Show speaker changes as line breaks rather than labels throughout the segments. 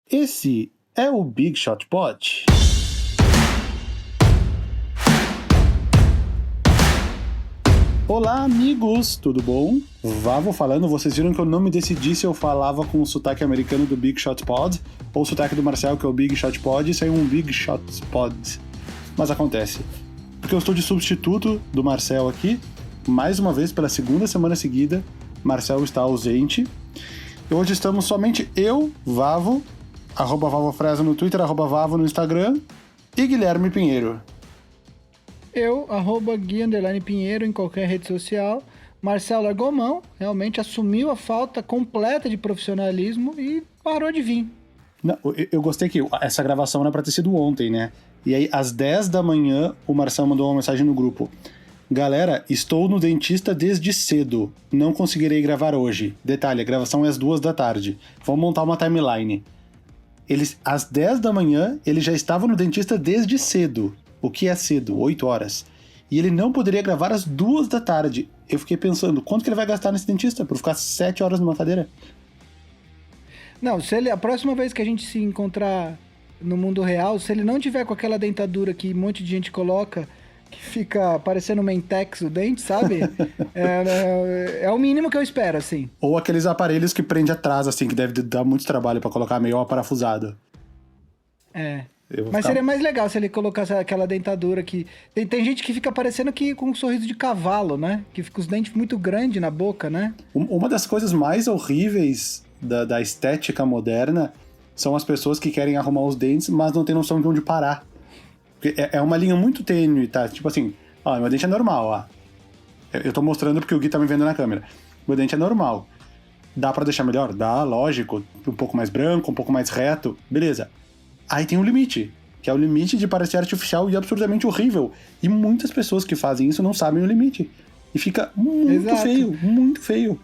Esse é o Big Shot Pod. Olá, amigos, tudo bom? Vavo falando, vocês viram que eu não me decidi se eu falava com o sotaque americano do Big Shot Pod ou o sotaque do Marcel, que é o Big Shot Pod, e saiu um Big Shot Pod. Mas acontece, porque eu estou de substituto do Marcel aqui, mais uma vez, pela segunda semana seguida, Marcel está ausente. E hoje estamos somente eu, Vavo, @VavoFresa no Twitter, @Vavo no Instagram, e Guilherme Pinheiro.
Eu, @Gui_Pinheiro em qualquer rede social. Marcelo largou mão, realmente assumiu a falta completa de profissionalismo e parou de vir.
Não, eu gostei que essa gravação era pra ter sido ontem, né? E aí, às 10 da manhã, o Marcelo mandou uma mensagem no grupo. Galera, estou no dentista desde cedo. Não conseguirei gravar hoje. Detalhe, a gravação é às 2 da tarde. Vamos montar uma timeline. Às 10 da manhã, ele já estava no dentista desde cedo. O que é cedo? 8 horas. E ele não poderia gravar às 2 da tarde. Eu fiquei pensando, quanto que ele vai gastar nesse dentista por ficar 7 horas numa cadeira?
Não, a próxima vez que a gente se encontrar no mundo real, se ele não tiver com aquela dentadura que um monte de gente coloca, que fica parecendo um Mentex o dente, sabe? é o mínimo que eu espero, assim.
Ou aqueles aparelhos que prende atrás, assim, que deve dar muito trabalho pra colocar meio aparafusado. Mas
seria mais legal se ele colocasse aquela dentadura que... Tem gente que fica parecendo que com um sorriso de cavalo, né? Que fica os dentes muito grandes na boca, né?
Uma das coisas mais horríveis da estética moderna são as pessoas que querem arrumar os dentes, mas não tem noção de onde parar. Porque é uma linha muito tênue, tá? Tipo assim, ó, meu dente é normal, ó. Eu tô mostrando porque o Gui tá me vendo na câmera. Meu dente é normal. Dá pra deixar melhor? Dá, lógico. Um pouco mais branco, um pouco mais reto. Beleza. Aí tem um limite, que é o limite de parecer artificial e absurdamente horrível. E muitas pessoas que fazem isso não sabem o limite. E fica muito feio, muito feio.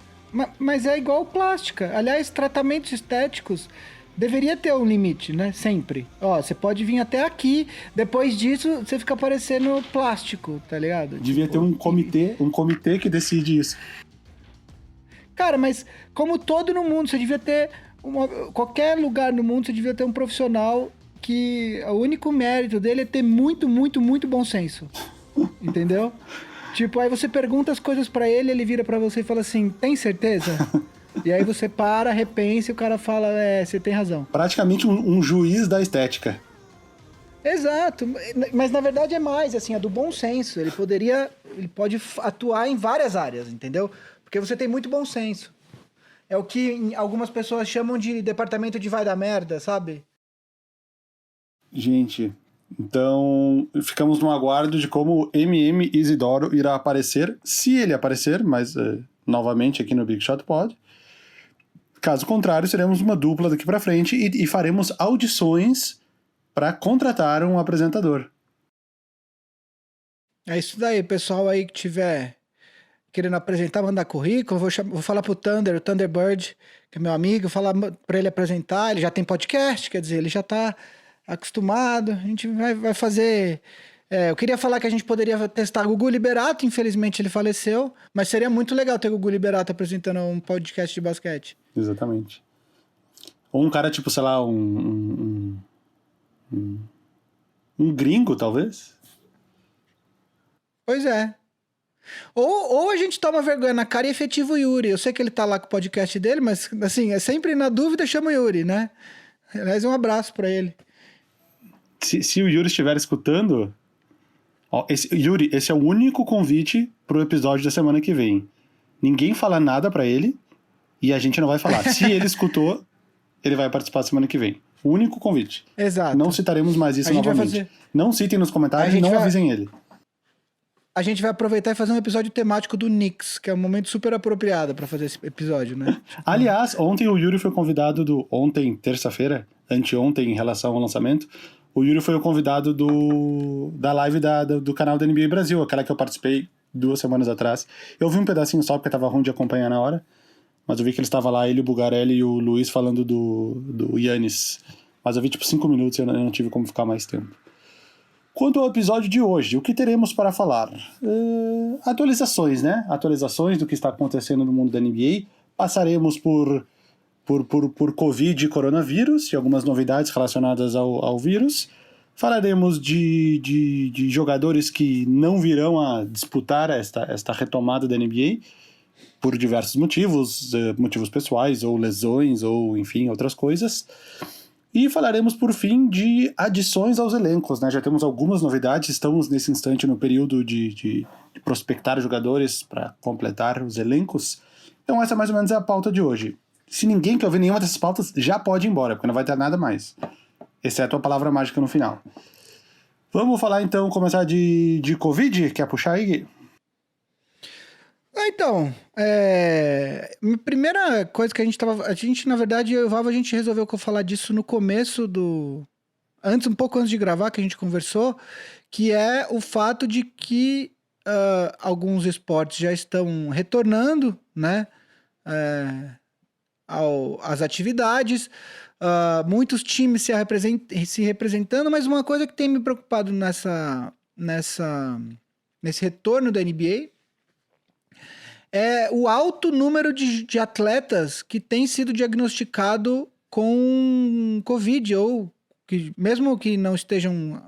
Mas é igual plástica. Aliás, tratamentos estéticos deveria ter um limite, né? Sempre. Ó, você pode vir até aqui, depois disso você fica parecendo plástico, tá ligado?
Devia ter um comitê que decide isso.
Cara, mas como todo no mundo, você devia ter... qualquer lugar no mundo, você devia ter um profissional que o único mérito dele é ter muito, muito, muito bom senso. Entendeu? Tipo, aí você pergunta as coisas pra ele, ele vira pra você e fala assim, tem certeza? E aí você para, repensa e o cara fala, você tem razão.
Praticamente um juiz da estética.
Exato, mas na verdade é mais, assim, é do bom senso. Ele pode atuar em várias áreas, entendeu? Porque você tem muito bom senso. É o que algumas pessoas chamam de departamento de vai dar merda, sabe?
Gente, então ficamos no aguardo de como o MM Isidoro irá aparecer, se ele aparecer, mas novamente aqui no Big Shot Pod. Caso contrário, seremos uma dupla daqui pra frente e faremos audições para contratar um apresentador.
É isso daí, pessoal aí que tiver querendo apresentar, mandar currículo, vou falar pro o Thunderbird, que é meu amigo, falar pra ele apresentar, ele já tem podcast, quer dizer, ele já tá acostumado, a gente vai fazer... eu queria falar que a gente poderia testar Gugu Liberato, infelizmente ele faleceu, mas seria muito legal ter Gugu Liberato apresentando um podcast de basquete.
Exatamente. Ou um cara tipo, sei lá, um gringo, talvez?
Pois é. Ou a gente toma vergonha na cara e efetiva o Yuri. Eu sei que ele tá lá com o podcast dele, mas assim, é sempre na dúvida chama o Yuri, né? Aliás, um abraço pra ele.
Se o Yuri estiver escutando... Ó, Yuri, esse é o único convite pro episódio da semana que vem. Ninguém fala nada pra ele e a gente não vai falar. Se ele escutou, ele vai participar semana que vem. O único convite.
Exato.
Não citaremos mais isso novamente. Não citem nos comentários e não avisem ele.
A gente vai aproveitar e fazer um episódio temático do Knicks, que é um momento super apropriado pra fazer esse episódio, né?
Aliás, ontem o Yuri foi convidado Ontem, terça-feira, anteontem, em relação ao lançamento, o Yuri foi o convidado da live do canal da NBA Brasil, aquela que eu participei 2 semanas atrás. Eu vi um pedacinho só, porque tava ruim de acompanhar na hora, mas eu vi que ele estava lá, ele, o Bugarelli e o Luiz falando do Giannis. Mas eu vi tipo 5 minutos e eu não tive como ficar mais tempo. Quanto ao episódio de hoje, o que teremos para falar? Atualizações, né? Atualizações do que está acontecendo no mundo da NBA. Passaremos por por Covid e coronavírus e algumas novidades relacionadas ao vírus. Falaremos de jogadores que não virão a disputar esta retomada da NBA por diversos motivos, motivos pessoais ou lesões ou, enfim, outras coisas. E falaremos, por fim, de adições aos elencos, né? Já temos algumas novidades, estamos nesse instante no período de prospectar jogadores para completar os elencos. Então essa mais ou menos é a pauta de hoje. Se ninguém quer ouvir nenhuma dessas pautas, já pode ir embora, porque não vai ter nada mais. Exceto a palavra mágica no final. Vamos falar então, começar de Covid? Quer puxar aí, Gui?
Então, primeira coisa que a gente, na verdade, eu e o Vavo, a gente resolveu falar disso no começo um pouco antes de gravar, que a gente conversou, que é o fato de que alguns esportes já estão retornando, né, às atividades, muitos times se representando, mas uma coisa que tem me preocupado nesse retorno da NBA é o alto número de atletas que tem sido diagnosticado com Covid, ou que, mesmo que não estejam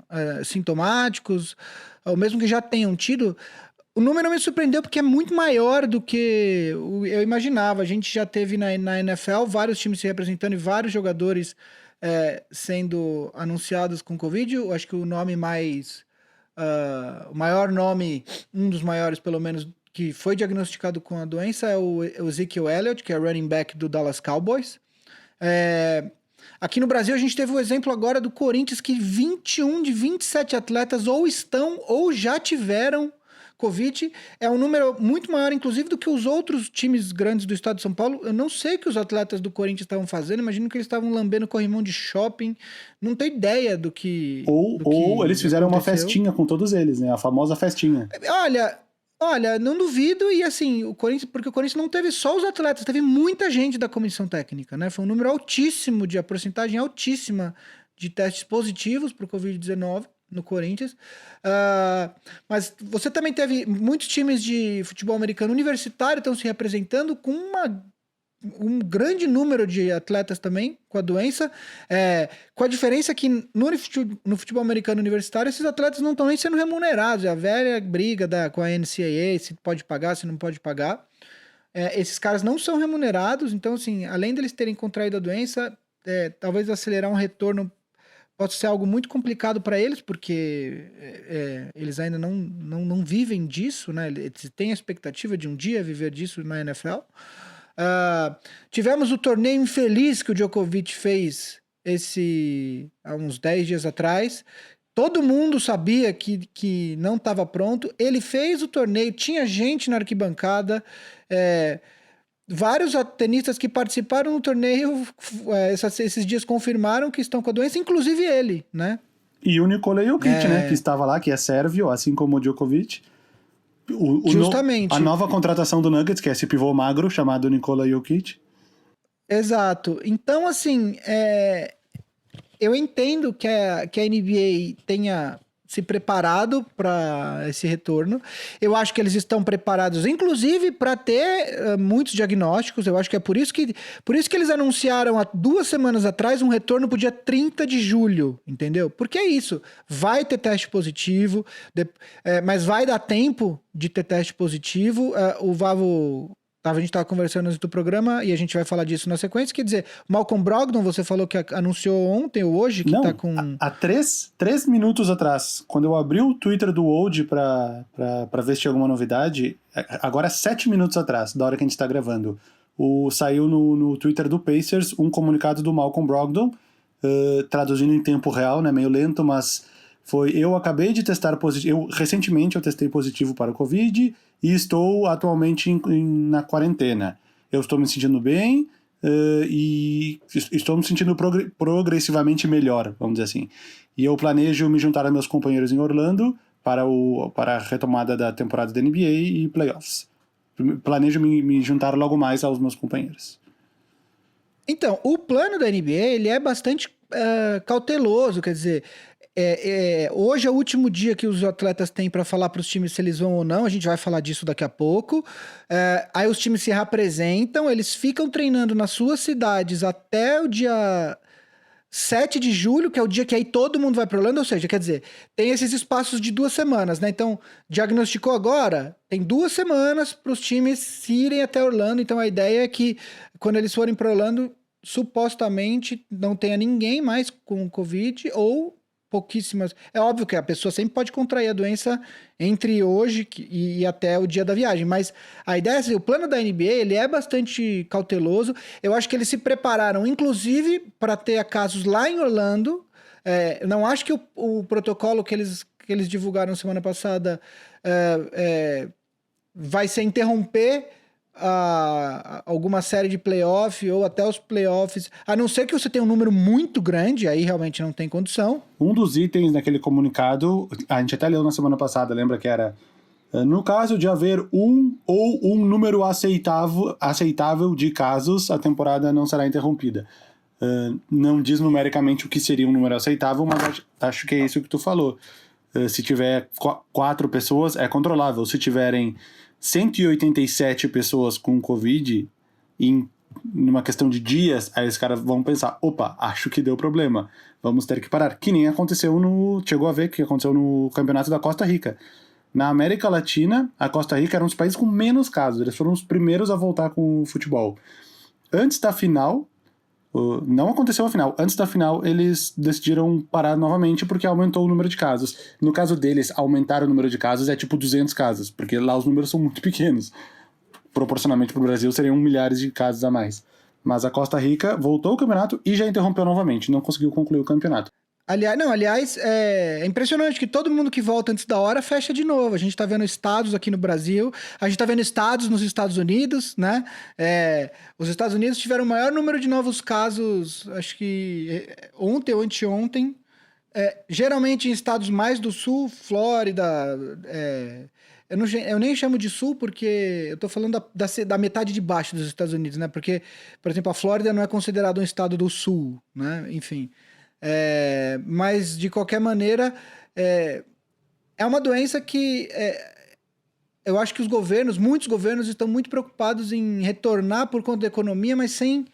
sintomáticos, ou mesmo que já tenham tido. O número me surpreendeu porque é muito maior do que eu imaginava. A gente já teve na NFL vários times se representando e vários jogadores sendo anunciados com Covid. Eu acho que o nome o maior nome, um dos maiores pelo menos, que foi diagnosticado com a doença é o Ezekiel Elliott, que é running back do Dallas Cowboys. Aqui no Brasil a gente teve o exemplo agora do Corinthians, que 21 de 27 atletas ou estão ou já tiveram Covid. É um número muito maior, inclusive, do que os outros times grandes do estado de São Paulo. Eu não sei o que os atletas do Corinthians estavam fazendo, imagino que eles estavam lambendo corrimão de shopping. Não tenho ideia do que.
Ou eles fizeram
aconteceu.
Uma festinha com todos eles, né? A famosa festinha.
Olha, não duvido, e assim, porque o Corinthians não teve só os atletas, teve muita gente da comissão técnica, né? Foi um número altíssimo, a porcentagem altíssima de testes positivos para o Covid-19 no Corinthians. Mas você também teve muitos times de futebol americano universitário estão se representando com um grande número de atletas também com a doença, com a diferença que no futebol americano universitário esses atletas não estão nem sendo remunerados, é a velha briga com a NCAA, se pode pagar, se não pode pagar. Esses caras não são remunerados, então assim, além deles terem contraído a doença, talvez acelerar um retorno pode ser algo muito complicado para eles, porque eles ainda não vivem disso, né? Eles têm a expectativa de um dia viver disso na NFL. Tivemos o torneio infeliz que o Djokovic fez há uns 10 dias atrás. Todo mundo sabia que não estava pronto. Ele fez o torneio, tinha gente na arquibancada. Vários tenistas que participaram do torneio esses dias confirmaram que estão com a doença, inclusive ele, né?
E o Nikola Jokic, né? Que estava lá, que é sérvio, assim como o Djokovic.
Justamente.
A nova contratação do Nuggets, que é esse pivô magro chamado Nikola Jokic.
Exato. Então, assim, eu entendo que a NBA tenha se preparado para esse retorno. Eu acho que eles estão preparados, inclusive, para ter muitos diagnósticos. Eu acho que é por isso que eles anunciaram há 2 semanas atrás um retorno para o dia 30 de julho, entendeu? Porque é isso. Vai ter teste positivo, mas vai dar tempo de ter teste positivo. O Vavo... A gente estava conversando antes do programa e a gente vai falar disso na sequência. Quer dizer, Malcolm Brogdon, você falou que anunciou ontem ou hoje que tá com...
Há 3 minutos atrás, quando eu abri o Twitter do Woj pra ver se tinha alguma novidade, agora 7 minutos atrás, da hora que a gente tá gravando, saiu no Twitter do Pacers um comunicado do Malcolm Brogdon, traduzindo em tempo real, né, meio lento, mas eu acabei de testar positivo, recentemente eu testei positivo para o Covid e estou atualmente na quarentena. Eu estou me sentindo bem e estou me sentindo progressivamente melhor, vamos dizer assim. E eu planejo me juntar a meus companheiros em Orlando para a retomada da temporada da NBA e playoffs. Planejo me juntar logo mais aos meus companheiros.
Então, o plano da NBA ele é bastante cauteloso, quer dizer... Hoje é o último dia que os atletas têm para falar para os times se eles vão ou não. A gente vai falar disso daqui a pouco. Aí os times se reapresentam, eles ficam treinando nas suas cidades até o dia 7 de julho, que é o dia que aí todo mundo vai para Orlando. Ou seja, quer dizer, tem esses espaços de 2 semanas, né? Então, diagnosticou agora, tem 2 semanas para os times irem até Orlando. Então, a ideia é que quando eles forem para Orlando, supostamente não tenha ninguém mais com Covid ou pouquíssimas. É óbvio que a pessoa sempre pode contrair a doença entre hoje e até o dia da viagem, mas a ideia é assim, o plano da NBA ele é bastante cauteloso. Eu acho que eles se prepararam, inclusive, para ter casos lá em Orlando. Eu não acho que o protocolo que eles divulgaram semana passada vai ser interromper alguma série de playoff ou até os playoffs, a não ser que você tenha um número muito grande, aí realmente não tem condição.
Um dos itens naquele comunicado, a gente até leu na semana passada, lembra que era no caso de haver um número aceitável de casos, a temporada não será interrompida. Não diz numericamente o que seria um número aceitável, mas acho que é isso que tu falou. Se tiver 4 pessoas, é controlável. Se tiverem 187 pessoas com Covid numa questão de dias, aí os caras vão pensar, opa, acho que deu problema, vamos ter que parar. Que nem aconteceu chegou a ver que aconteceu no campeonato da Costa Rica. Na América Latina, a Costa Rica era um dos países com menos casos, eles foram os primeiros a voltar com o futebol. Antes da final, não aconteceu a final, antes da final eles decidiram parar novamente porque aumentou o número de casos. No caso deles, aumentar o número de casos é tipo 200 casos, porque lá os números são muito pequenos. Proporcionalmente para o Brasil seriam milhares de casos a mais. Mas a Costa Rica voltou ao campeonato e já interrompeu novamente, não conseguiu concluir o campeonato.
Aliás, é impressionante que todo mundo que volta antes da hora fecha de novo. A gente tá vendo estados aqui no Brasil, a gente tá vendo estados nos Estados Unidos, né? Os Estados Unidos tiveram o maior número de novos casos, acho que ontem ou anteontem. Geralmente em estados mais do sul, Flórida. Eu nem chamo de sul porque eu tô falando da metade de baixo dos Estados Unidos, né? Porque, por exemplo, a Flórida não é considerado um estado do sul, né? Enfim. Mas, de qualquer maneira, é uma doença que eu acho que muitos governos estão muito preocupados em retornar por conta da economia, mas sem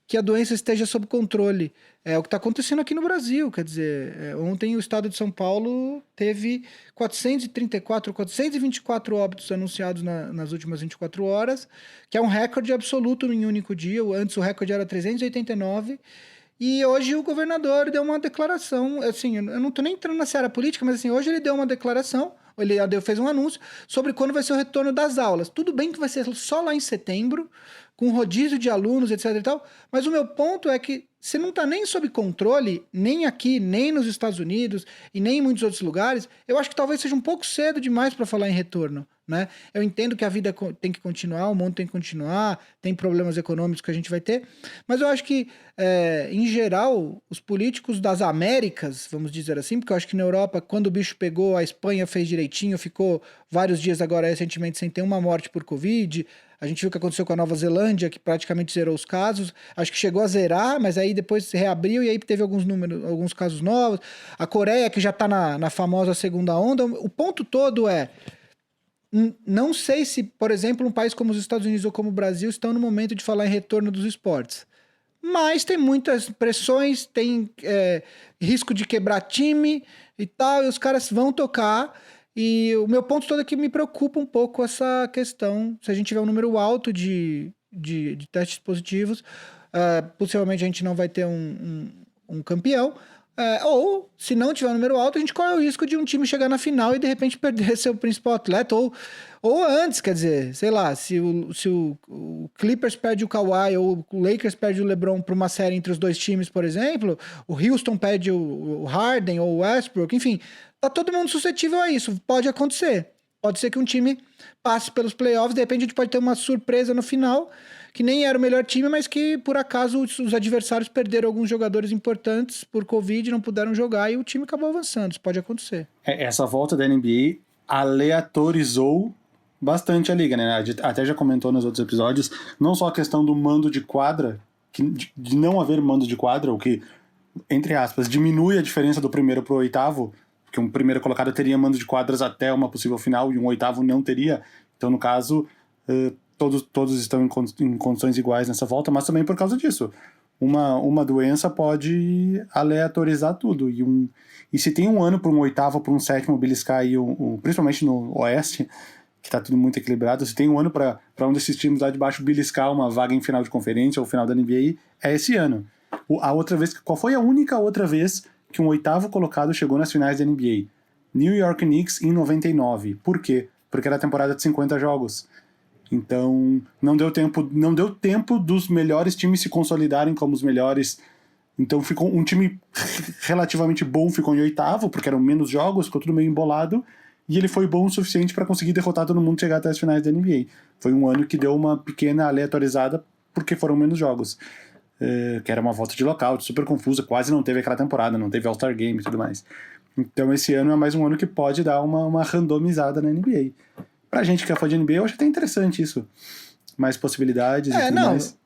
que a doença esteja sob controle. É o que está acontecendo aqui no Brasil, quer dizer, ontem o estado de São Paulo teve 424 óbitos anunciados nas últimas 24 horas, que é um recorde absoluto em um único dia. Antes o recorde era 389. E hoje o governador deu uma declaração, assim, eu não tô nem entrando na seara política, mas assim, hoje ele deu uma declaração, fez um anúncio sobre quando vai ser o retorno das aulas. Tudo bem que vai ser só lá em setembro, com rodízio de alunos, etc e tal, mas o meu ponto é que se não está nem sob controle, nem aqui, nem nos Estados Unidos e nem em muitos outros lugares, eu acho que talvez seja um pouco cedo demais para falar em retorno, né? Eu entendo que a vida tem que continuar, o mundo tem que continuar, tem problemas econômicos que a gente vai ter, mas eu acho que, em geral, os políticos das Américas, vamos dizer assim, porque eu acho que na Europa, quando o bicho pegou, a Espanha fez direitinho, ficou vários dias agora recentemente sem ter uma morte por Covid. A gente viu o que aconteceu com a Nova Zelândia, que praticamente zerou os casos. Acho que chegou a zerar, mas aí depois se reabriu e aí teve alguns casos novos. A Coreia, que já está na famosa segunda onda. O ponto todo não sei se, por exemplo, um país como os Estados Unidos ou como o Brasil estão no momento de falar em retorno dos esportes. Mas tem muitas pressões, tem risco de quebrar time e tal, e os caras vão tocar. E o meu ponto todo é que me preocupa um pouco essa questão. Se a gente tiver um número alto de testes positivos, possivelmente a gente não vai ter um campeão. Ou, se não tiver um número alto, a gente corre o risco de um time chegar na final e de repente perder seu principal atleta. Ou antes, quer dizer, sei lá, se o Clippers perde o Kawhi ou o Lakers perde o LeBron para uma série entre os dois times, por exemplo, o Houston perde o Harden ou o Westbrook, enfim, tá todo mundo suscetível a isso. Pode acontecer. Pode ser que um time passe pelos playoffs, de repente a gente pode ter uma surpresa no final, que nem era o melhor time, mas que por acaso os adversários perderam alguns jogadores importantes por Covid, não puderam jogar e o time acabou avançando. Isso pode acontecer.
Essa volta da NBA aleatorizou bastante a liga, né? Até já comentou nos outros episódios, não só a questão do mando de quadra, de não haver mando de quadra, o que entre aspas, diminui a diferença do primeiro pro oitavo, porque um primeiro colocado teria mando de quadras até uma possível final e um oitavo não teria. Então, no caso, todos estão em condições iguais nessa volta, mas também por causa disso. Uma doença pode aleatorizar tudo. E se tem um ano para um oitavo, para um sétimo beliscar aí, principalmente no Oeste, que tá tudo muito equilibrado, se tem um ano para um desses times lá de baixo beliscar uma vaga em final de conferência ou final da NBA, é esse ano. A outra vez, qual foi a única outra vez que um oitavo colocado chegou nas finais da NBA? New York Knicks em 99. Por quê? Porque era a temporada de 50 jogos. Então, não deu tempo dos melhores times se consolidarem como os melhores. Então, ficou um time relativamente bom, ficou em oitavo, porque eram menos jogos, ficou tudo meio embolado, e ele foi bom o suficiente para conseguir derrotar todo mundo e chegar até as finais da NBA. Foi um ano que deu uma pequena aleatorizada, porque foram menos jogos. Que era uma volta de lockout, super confusa, quase não teve aquela temporada, não teve All-Star Game e tudo mais. Então, esse ano é mais um ano que pode dar uma randomizada na NBA. Pra gente que é fã de NBA, eu acho até interessante isso. Mais possibilidades e tudo mais.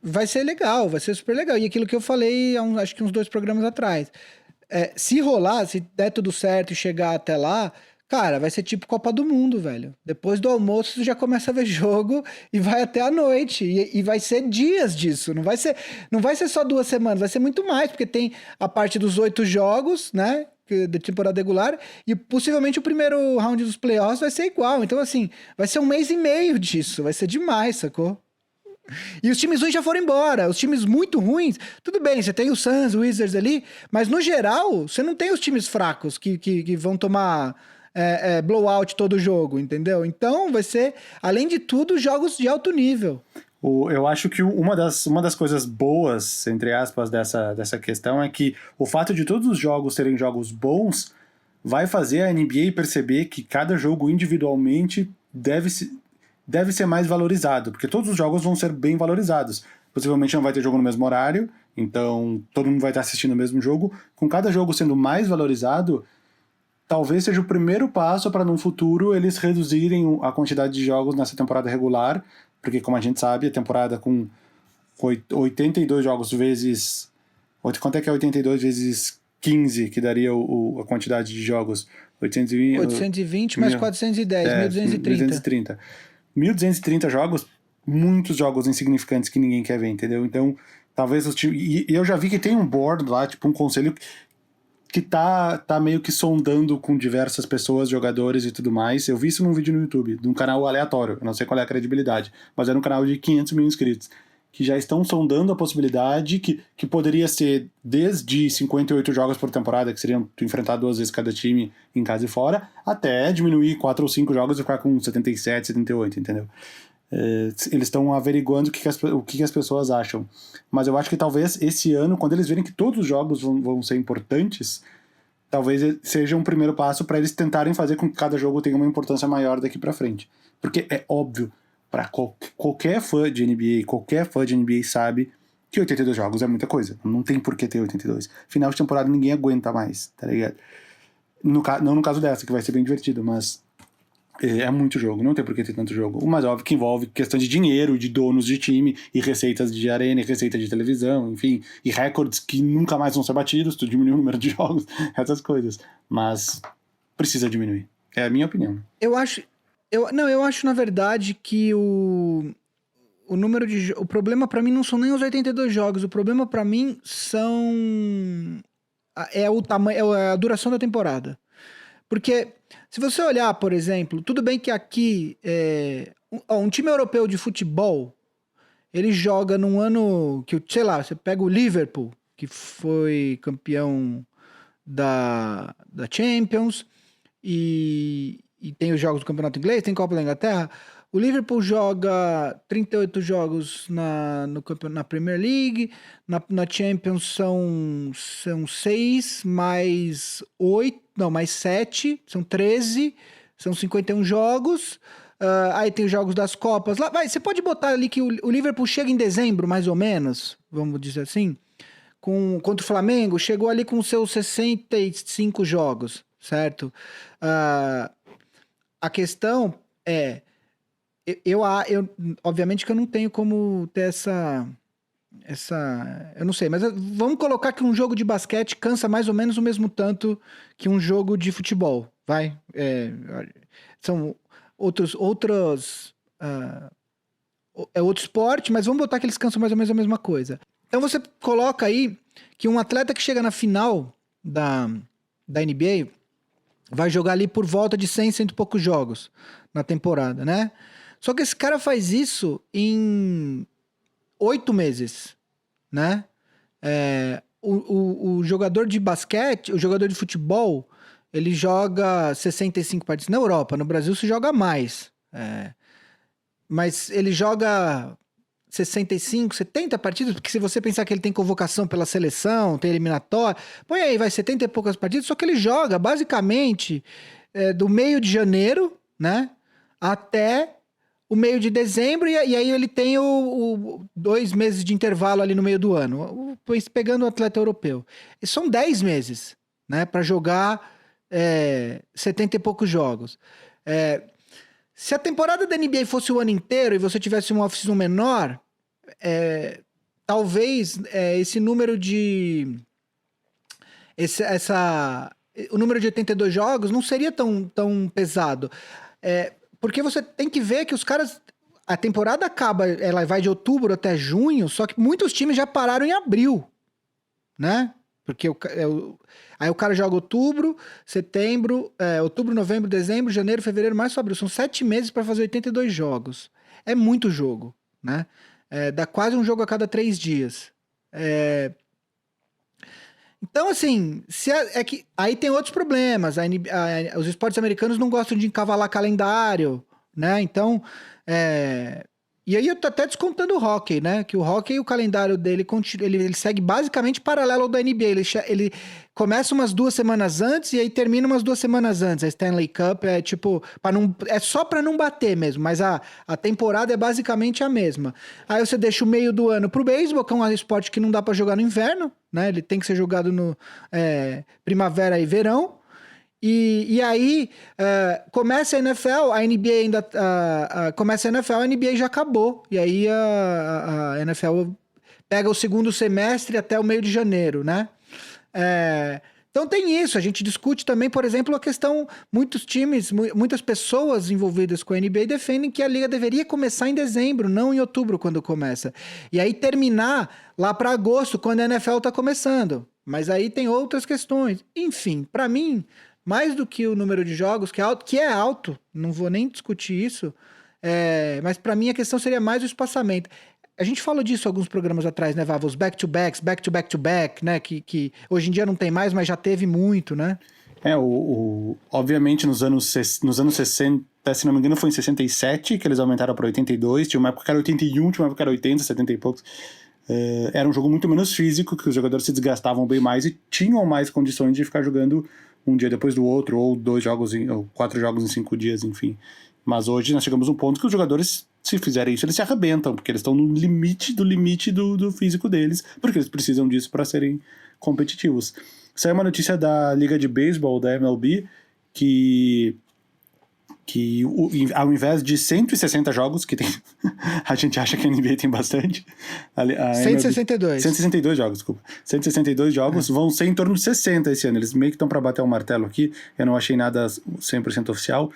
Vai ser legal, vai ser super legal. E aquilo que eu falei, acho que uns 2 programas atrás. Se rolar, se der tudo certo e chegar até lá, cara, vai ser tipo Copa do Mundo, velho. Depois do almoço, você já começa a ver jogo e vai até a noite. E vai ser dias disso. Não vai ser só 2 semanas, vai ser muito mais, porque tem a parte dos 8 jogos, né? Da temporada regular, e possivelmente o primeiro round dos playoffs vai ser igual. Então, assim, vai ser 1 mês e meio disso. Vai ser demais, sacou? E os times ruins já foram embora. Os times muito ruins, tudo bem, você tem o Suns, o Wizards ali, mas no geral, você não tem os times fracos que vão tomar blowout todo jogo, entendeu? Então, vai ser, além de tudo, jogos de alto nível.
Eu acho que uma das coisas boas, entre aspas, dessa questão é que o fato de todos os jogos serem jogos bons vai fazer a NBA perceber que cada jogo individualmente deve ser mais valorizado, porque todos os jogos vão ser bem valorizados. Possivelmente não vai ter jogo no mesmo horário, então todo mundo vai estar assistindo o mesmo jogo. Com cada jogo sendo mais valorizado, talvez seja o primeiro passo para, no futuro, eles reduzirem a quantidade de jogos nessa temporada regular, porque, como a gente sabe, a temporada com 82 jogos vezes... Quanto é que é 82 vezes 15, que daria a quantidade de jogos?
820 mais 410, 1230.
1230 jogos, muitos jogos insignificantes que ninguém quer ver, entendeu? Então, talvez os times... E eu já vi que tem um board lá, tipo um conselho que tá meio que sondando com diversas pessoas, jogadores e tudo mais. Eu vi isso num vídeo no YouTube, de um canal aleatório, eu não sei qual é a credibilidade, mas era um canal de 500 mil inscritos, que já estão sondando a possibilidade que poderia ser desde 58 jogos por temporada, que seriam enfrentar 2 vezes cada time em casa e fora, até diminuir 4 ou 5 jogos e ficar com 77, 78, entendeu? Eles estão averiguando o que as pessoas acham. Mas eu acho que talvez esse ano, quando eles verem que todos os jogos vão ser importantes, talvez seja um primeiro passo para eles tentarem fazer com que cada jogo tenha uma importância maior daqui para frente. Porque é óbvio, para qualquer fã de NBA sabe que 82 jogos é muita coisa. Não tem por que ter 82. Final de temporada ninguém aguenta mais, tá ligado? Não no caso dessa, que vai ser bem divertido, mas é muito jogo, não tem por que ter tanto jogo. Mas óbvio que envolve questão de dinheiro, de donos de time, e receitas de arena, e receita de televisão, enfim, e recordes que nunca mais vão ser batidos, tu diminui o número de jogos, essas coisas. Mas precisa diminuir. É a minha opinião.
Eu acho, na verdade, que o número de... O problema pra mim não são nem os 82 jogos, o problema pra mim é o tamanho, é a duração da temporada. Porque se você olhar, por exemplo, tudo bem que aqui um time europeu de futebol, ele joga num ano que, sei lá, você pega o Liverpool, que foi campeão da Champions, e tem os jogos do Campeonato Inglês, tem Copa da Inglaterra. O Liverpool joga 38 jogos na Premier League, na Champions são 6 mais 8, não, mais 7, são 13, são 51 jogos. Aí tem os jogos das Copas. Lá, você pode botar ali que o Liverpool chega em dezembro, mais ou menos, vamos dizer assim, contra o Flamengo, chegou ali com seus 65 jogos, certo? A questão é... Eu, obviamente que eu não tenho como ter Eu não sei, mas vamos colocar que um jogo de basquete cansa mais ou menos o mesmo tanto que um jogo de futebol, vai? São outros é outro esporte, mas vamos botar que eles cansam mais ou menos a mesma coisa. Então você coloca aí que um atleta que chega na final da NBA vai jogar ali por volta de 100 e poucos jogos na temporada, né? Só que esse cara faz isso em 8 meses, né? O jogador de basquete, o jogador de futebol, ele joga 65 partidas na Europa. No Brasil se joga mais. Mas ele joga 65, 70 partidas, porque se você pensar que ele tem convocação pela seleção, tem eliminatória, põe aí, vai 70 e poucas partidas, só que ele joga basicamente do meio de janeiro, né, até o meio de dezembro, e aí ele tem o 2 meses de intervalo ali no meio do ano, pegando o atleta europeu. E são 10 meses, né, para jogar 70 e poucos jogos. Se a temporada da NBA fosse o ano inteiro e você tivesse um off-season menor, talvez esse número de... o número de 82 jogos não seria tão pesado. Porque você tem que ver que os caras... A temporada acaba, ela vai de outubro até junho, só que muitos times já pararam em abril, né? Porque aí o cara joga outubro, setembro, outubro, novembro, dezembro, janeiro, fevereiro, março, abril. São 7 meses para fazer 82 jogos. É muito jogo, né? Dá quase um jogo a cada 3 dias. Então, assim, que aí tem outros problemas. Os esportes americanos não gostam de encavalar calendário, né? Então, e aí eu tô até descontando o hockey, né? Que o hockey, o calendário dele, ele segue basicamente paralelo ao da NBA. Ele começa umas 2 semanas antes e aí termina umas 2 semanas antes. A Stanley Cup é só pra não bater mesmo, mas a temporada é basicamente a mesma. Aí você deixa o meio do ano pro beisebol, que é um esporte que não dá pra jogar no inverno, né? Ele tem que ser jogado no primavera e verão. E aí, começa a NFL, a NBA ainda... começa a NFL, a NBA já acabou. E aí a NFL pega o segundo semestre até o meio de janeiro, né? Então tem isso. A gente discute também, por exemplo, a questão... Muitos times, muitas pessoas envolvidas com a NBA defendem que a liga deveria começar em dezembro, não em outubro, quando começa. E aí terminar lá para agosto, quando a NFL tá começando. Mas aí tem outras questões. Enfim, para mim... Mais do que o número de jogos, que é alto, não vou nem discutir isso, mas para mim a questão seria mais o espaçamento. A gente falou disso alguns programas atrás, né, Vava? Os back-to-backs, back-to-back-to-back, né, que hoje em dia não tem mais, mas já teve muito, né?
Obviamente nos anos 60, se não me engano foi em 67 que eles aumentaram para 82, tinha uma época que era 81, tinha uma época que era 80, 70 e poucos. Era um jogo muito menos físico, que os jogadores se desgastavam bem mais e tinham mais condições de ficar jogando um dia depois do outro, ou 2 jogos, ou 4 jogos em 5 dias, enfim. Mas hoje nós chegamos a um ponto que os jogadores, se fizerem isso, eles se arrebentam, porque eles estão no limite do físico deles, porque eles precisam disso para serem competitivos. Saiu uma notícia da Liga de Beisebol, da MLB, que ao invés de 160 jogos, que tem a gente acha que a NBA tem bastante...
162.
162 jogos, desculpa. 162 jogos vão ser em torno de 60 esse ano. Eles meio que estão para bater o martelo aqui. Eu não achei nada 100% oficial.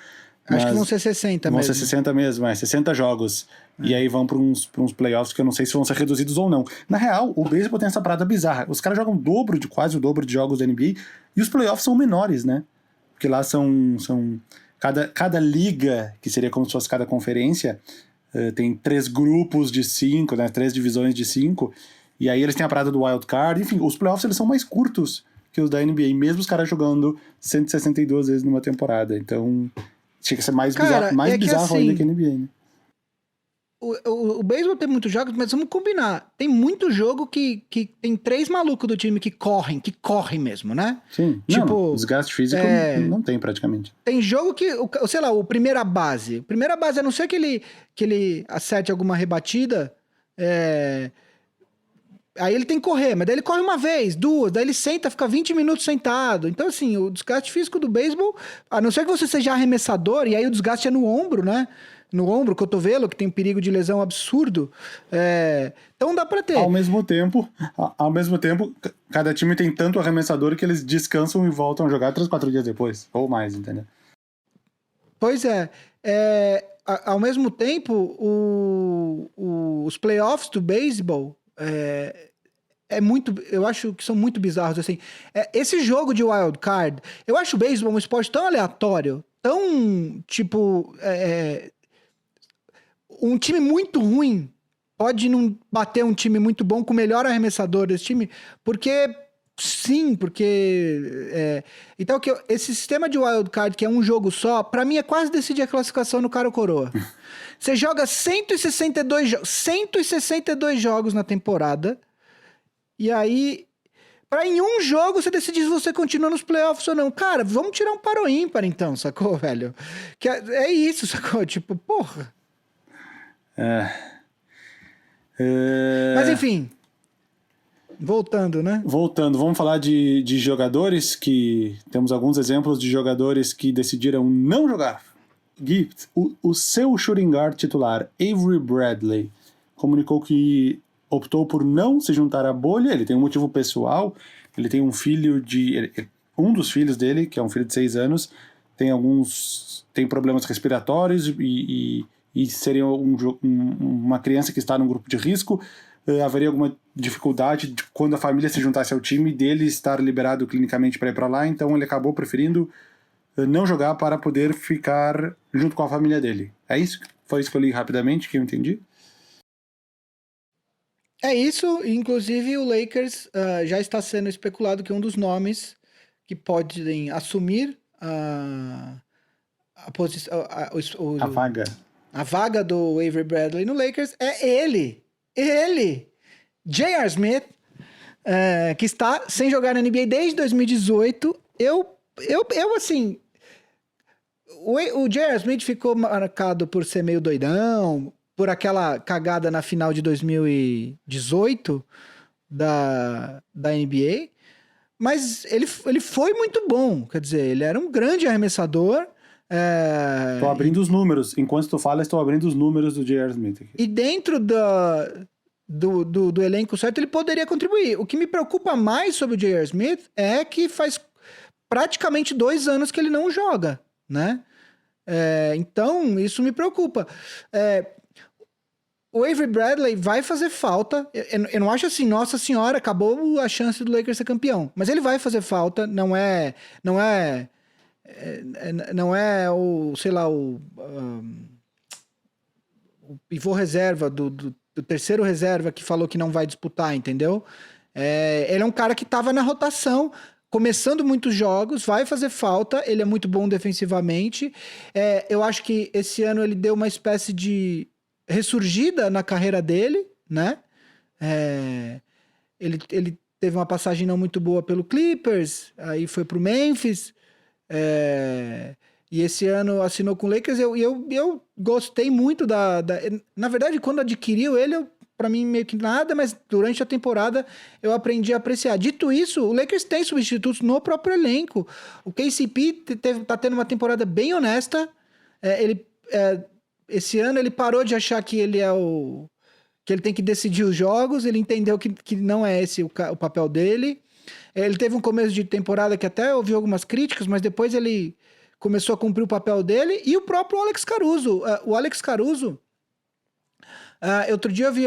Acho que vão ser 60 mesmo.
Vão ser 60 mesmo, 60 jogos. E aí vão para uns playoffs que eu não sei se vão ser reduzidos ou não. Na real, o beisebol tem essa parada bizarra. Os caras jogam quase o dobro de jogos da NBA e os playoffs são menores, né? Porque lá são cada liga, que seria como se fosse cada conferência, tem 3 grupos de 5, né, 3 divisões de 5, e aí eles têm a parada do wild card. Enfim, os playoffs eles são mais curtos que os da NBA, mesmo os caras jogando 162 vezes numa temporada. Então, tinha que ser mais bizarro
assim,
ainda que a NBA, né?
O beisebol tem muitos jogos, mas vamos combinar. Tem muito jogo que tem 3 malucos do time que correm mesmo, né?
Sim, tipo, desgaste físico não tem praticamente.
Tem jogo que, sei lá, o primeira base, a não ser que ele acerte alguma rebatida, aí ele tem que correr, mas daí ele corre uma vez, 2, daí ele senta, fica 20 minutos sentado. Então, assim, o desgaste físico do beisebol, a não ser que você seja arremessador, e aí o desgaste é no ombro, né? no ombro, cotovelo, que tem um perigo de lesão absurdo. Então dá pra ter.
Ao mesmo tempo, cada time tem tanto arremessador que eles descansam e voltam a jogar 3-4 dias depois, ou mais, entendeu?
Pois é. Ao mesmo tempo, os playoffs do beisebol eu acho que são muito bizarros, assim. Esse jogo de wild card, eu acho o beisebol um esporte tão aleatório, tão, tipo, um time muito ruim pode não bater um time muito bom com o melhor arremessador desse time, porque então esse sistema de wild card, que é um jogo só, pra mim é quase decidir a classificação no cara ou coroa. Você joga 162 jogos na temporada, e aí, em um jogo você decide se você continua nos playoffs ou não. Cara, vamos tirar um par ou ímpar então, sacou, velho? Que é isso, sacou? Tipo, porra. Mas enfim, voltando, né?
Voltando, vamos falar de jogadores que... Temos alguns exemplos de jogadores que decidiram não jogar. Gui, o seu shooting guard titular, Avery Bradley, comunicou que optou por não se juntar à bolha. Ele tem um motivo pessoal, ele tem um filho um dos filhos dele, que é um filho de 6 anos, tem problemas respiratórios e seria uma criança que está num grupo de risco. Haveria alguma dificuldade de, quando a família se juntasse ao time, dele estar liberado clinicamente para ir para lá, então ele acabou preferindo não jogar para poder ficar junto com a família dele. É isso? Foi isso que eu li rapidamente, que eu entendi?
É isso, inclusive o Lakers já está sendo especulado que um dos nomes que podem assumir a
vaga.
A vaga do Avery Bradley no Lakers é ele, J.R. Smith, que está sem jogar na NBA desde 2018. Assim, o J.R. Smith ficou marcado por ser meio doidão, por aquela cagada na final de 2018 da NBA, mas ele foi muito bom, quer dizer, ele era um grande arremessador.
Estou abrindo os números, enquanto tu fala, estou abrindo os números do J.R. Smith aqui.
E dentro do elenco certo, ele poderia contribuir. O que me preocupa mais sobre o J.R. Smith é que faz praticamente 2 anos que ele não joga, né? Então, isso me preocupa. O Avery Bradley vai fazer falta. Eu não acho assim, nossa senhora, acabou a chance do Lakers ser campeão. Mas ele vai fazer falta, não é o, sei lá, o pivô reserva do terceiro reserva que falou que não vai disputar, entendeu? Ele é um cara que estava na rotação, começando muitos jogos, vai fazer falta, ele é muito bom defensivamente. Eu acho que esse ano ele deu uma espécie de ressurgida na carreira dele, né? Ele teve uma passagem não muito boa pelo Clippers, aí foi pro Memphis, e esse ano assinou com o Lakers. Eu gostei muito na verdade, quando adquiriu ele, pra mim meio que nada, mas durante a temporada eu aprendi a apreciar. Dito isso, o Lakers tem substitutos no próprio elenco. O KCP tá tendo uma temporada bem honesta. Esse ano ele parou de achar que ele que ele tem que decidir os jogos, ele entendeu que não é esse o papel dele. Ele teve um começo de temporada que até ouviu algumas críticas, mas depois ele começou a cumprir o papel dele. E o próprio Alex Caruso. O Alex Caruso, outro dia eu vi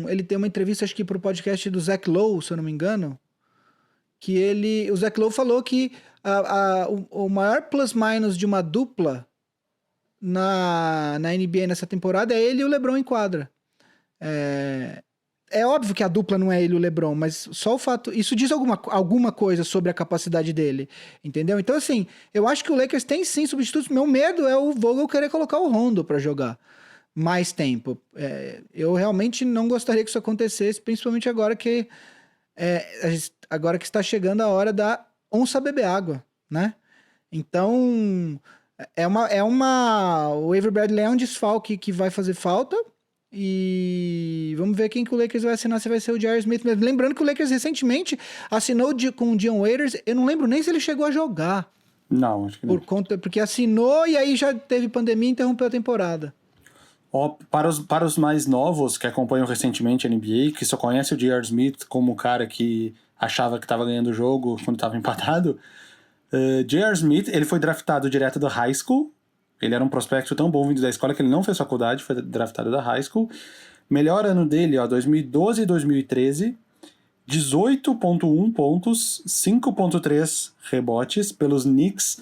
ele tem uma entrevista, acho que pro podcast do Zach Lowe, se eu não me engano, que o Zach Lowe falou que o maior plus-minus de uma dupla na NBA nessa temporada é ele e o LeBron em quadra. É óbvio que a dupla não é ele e o LeBron, mas só o fato... Isso diz alguma coisa sobre a capacidade dele, entendeu? Então, assim, eu acho que o Lakers tem sim substitutos. Meu medo é o Vogel querer colocar o Rondo pra jogar mais tempo. Eu realmente não gostaria que isso acontecesse, principalmente agora que está chegando a hora da onça beber água, né? Então... o Avery Bradley é um desfalque que vai fazer falta. E vamos ver quem que o Lakers vai assinar, se vai ser o J.R. Smith mesmo. Lembrando que o Lakers recentemente assinou com o Dion Waiters. Eu não lembro nem se ele chegou a jogar.
Não, acho que não.
Porque assinou e aí já teve pandemia e interrompeu a temporada.
Para os mais novos que acompanham recentemente a NBA, que só conhece o J.R. Smith como o cara que achava que estava ganhando o jogo quando estava empatado, J.R. Smith, ele foi draftado direto da high school. Ele era um prospecto tão bom vindo da escola que ele não fez faculdade, foi draftado da high school. Melhor ano dele, 2012 e 2013, 18,1 pontos, 5,3 rebotes pelos Knicks,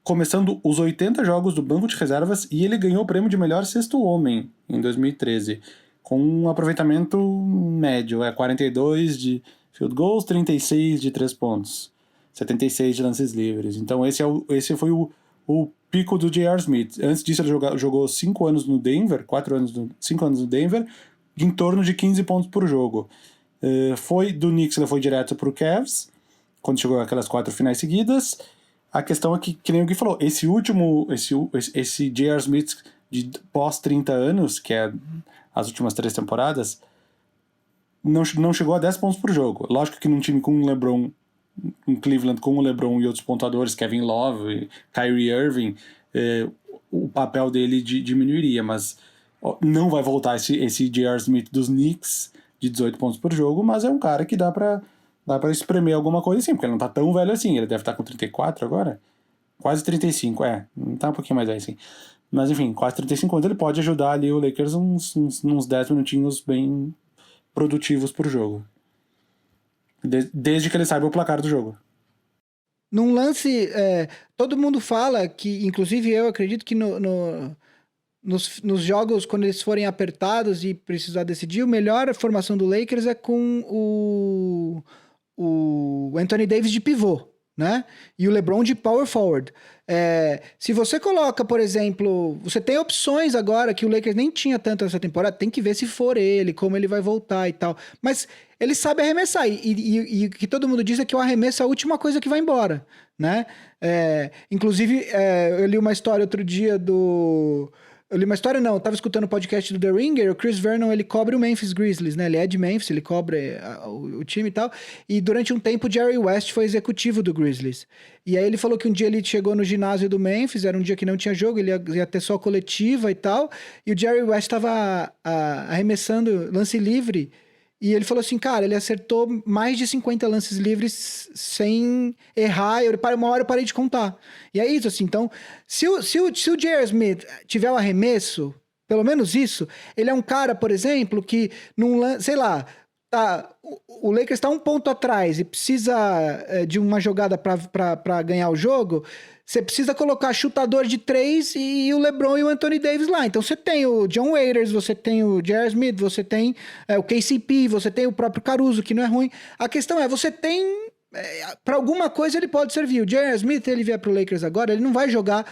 começando os 80 jogos do banco de reservas, e ele ganhou o prêmio de melhor sexto homem em 2013, com um aproveitamento médio, 42 de field goals, 36 de 3 pontos, 76 de lances livres. Então esse foi o pico do J.R. Smith. Antes disso ele jogou 5 anos no Denver, 5 anos no Denver, em torno de 15 pontos por jogo. Foi do Knicks, ele foi direto pro Cavs, quando chegou aquelas 4 finais seguidas. A questão é que nem o Gui falou, esse J.R. Smith de pós 30 anos, que é as últimas 3 temporadas, não chegou a 10 pontos por jogo. Lógico que num time com o LeBron, em Cleveland, com o LeBron e outros pontuadores, Kevin Love, Kyrie Irving, o papel dele diminuiria, mas não vai voltar esse J.R. Smith dos Knicks de 18 pontos por jogo, mas é um cara que dá pra espremer alguma coisa assim, porque ele não tá tão velho assim, ele deve estar com 34 agora, quase 35, tá um pouquinho mais velho assim, mas enfim, quase 35 anos, ele pode ajudar ali o Lakers uns 10 minutinhos bem produtivos por jogo, desde que ele saiba o placar do jogo.
Num lance, todo mundo fala que, inclusive eu acredito que nos jogos, quando eles forem apertados e precisar decidir, a melhor formação do Lakers é com o Anthony Davis de pivô, né? E o LeBron de power forward. Se você coloca, por exemplo, você tem opções agora que o Lakers nem tinha tanto essa temporada, tem que ver se for ele, como ele vai voltar e tal. Mas ele sabe arremessar, e o que todo mundo diz é que o arremesso é a última coisa que vai embora, né? Inclusive, eu li uma história outro dia Eu li uma história, não, eu tava escutando o podcast do The Ringer, o Chris Vernon, ele cobre o Memphis Grizzlies, né? Ele é de Memphis, ele cobre o time e tal. E durante um tempo o Jerry West foi executivo do Grizzlies. E aí ele falou que um dia ele chegou no ginásio do Memphis, era um dia que não tinha jogo, ele ia ter só coletiva e tal. E o Jerry West tava arremessando lance livre. E ele falou assim, cara, ele acertou mais de 50 lances livres sem errar. Uma hora eu parei de contar. E é isso, assim. Então, se o J.R. Smith tiver o arremesso, pelo menos isso, ele é um cara, por exemplo, que sei lá, o Lakers está um ponto atrás e precisa de uma jogada para ganhar o jogo. Você precisa colocar chutador de 3 e o LeBron e o Anthony Davis lá. Então você tem o John Waiters, você tem o J.R. Smith, você tem o KCP, você tem o próprio Caruso, que não é ruim. A questão é, você tem... para alguma coisa ele pode servir. O J.R. Smith, ele vier pro Lakers agora, ele não vai jogar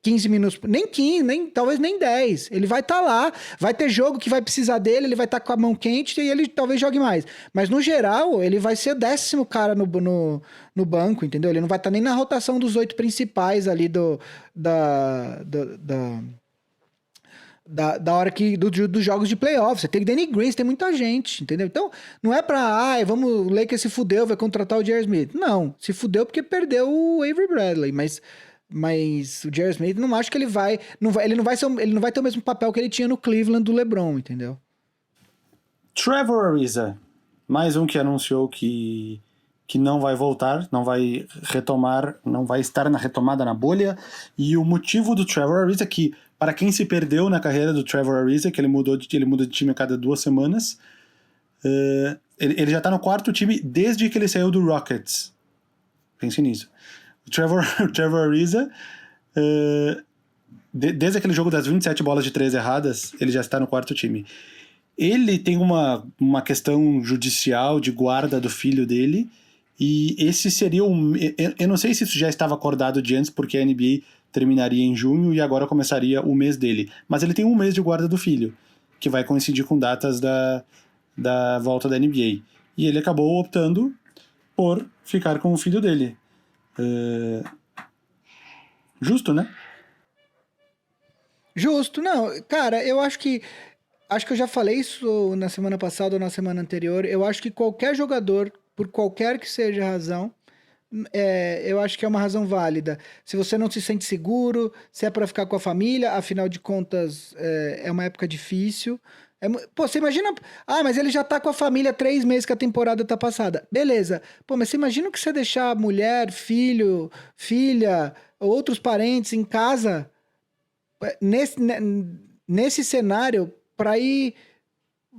15 minutos, nem 15, talvez nem 10. Ele vai estar lá, vai ter jogo que vai precisar dele, ele vai estar com a mão quente e ele talvez jogue mais. Mas no geral, ele vai ser o 10º cara no banco, entendeu? Ele não vai estar nem na rotação dos 8 principais ali da hora dos jogos de playoff. Você tem Danny Green, você tem muita gente, entendeu? Então, não é o Lakers se fudeu, vai contratar o J.R. Smith. Não, se fudeu porque perdeu o Avery Bradley, mas o J.R. Smith, não acho que ele não vai ter o mesmo papel que ele tinha no Cleveland do LeBron, entendeu?
Trevor Ariza, mais um que anunciou que não vai voltar, não vai retomar, não vai estar na retomada na bolha, e o motivo do Trevor Ariza que, para quem se perdeu na carreira do Trevor Ariza, que ele muda de time a cada 2 semanas, ele já tá no 4º time desde que ele saiu do Rockets. Pense nisso. O Trevor Ariza, desde aquele jogo das 27 bolas de 3 erradas, ele já está no 4º time. Ele tem uma questão judicial de guarda do filho dele, e esse seria eu não sei se isso já estava acordado de antes, porque a NBA terminaria em junho e agora começaria o mês dele. Mas ele tem 1 mês de guarda do filho, que vai coincidir com datas da volta da NBA. E ele acabou optando por ficar com o filho dele. Justo, né?
Justo. Não, cara, eu acho que eu já falei isso na semana passada ou na semana anterior. Eu acho que qualquer jogador, por qualquer que seja a razão, eu acho que é uma razão válida. Se você não se sente seguro, se é para ficar com a família, afinal de contas, é uma época difícil. Pô, você imagina. Ah, mas ele já tá com a família 3 meses que a temporada tá passada. Beleza. Pô, mas você imagina que você deixar mulher, filho, filha, outros parentes em casa nesse cenário para ir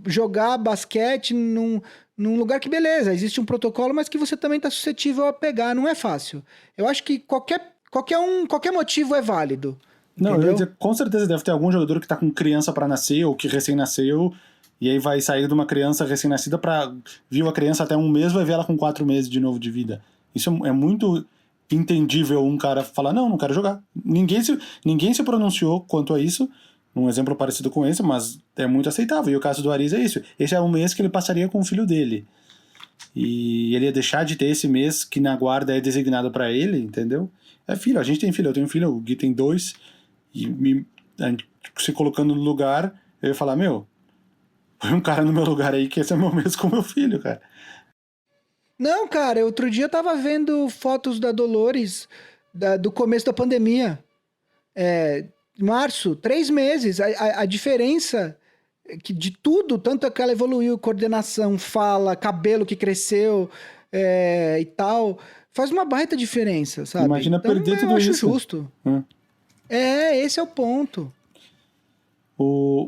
jogar basquete num lugar que, beleza, existe um protocolo, mas que você também tá suscetível a pegar. Não é fácil. Eu acho que qualquer motivo é válido.
Não, eu ia
Entendeu?
dizer, com certeza deve ter algum jogador que tá com criança pra nascer ou que recém-nasceu, e aí vai sair de uma criança recém-nascida pra... Viu a criança até 1 mês, vai ver ela com 4 meses de novo de vida. Isso é muito entendível um cara falar, não quero jogar. Ninguém se pronunciou quanto a isso, um exemplo parecido com esse, mas é muito aceitável. E o caso do Ariz é isso. Esse é 1 mês que ele passaria com o filho dele. E ele ia deixar de ter esse mês que na guarda é designado pra ele, entendeu? É filho, a gente tem filho, eu tenho filho, o Gui tem 2, e a gente se colocando no lugar, eu ia falar, põe um cara no meu lugar aí que esse é meu mês com meu filho, cara.
Não, cara, outro dia eu tava vendo fotos da Dolores do começo da pandemia. Março, 3 meses. A diferença de tudo, tanto é que ela evoluiu, coordenação, fala, cabelo que cresceu e tal, faz uma baita diferença, sabe?
Imagina
Então
perder
eu
tudo
acho
isso.
justo. Esse é o ponto.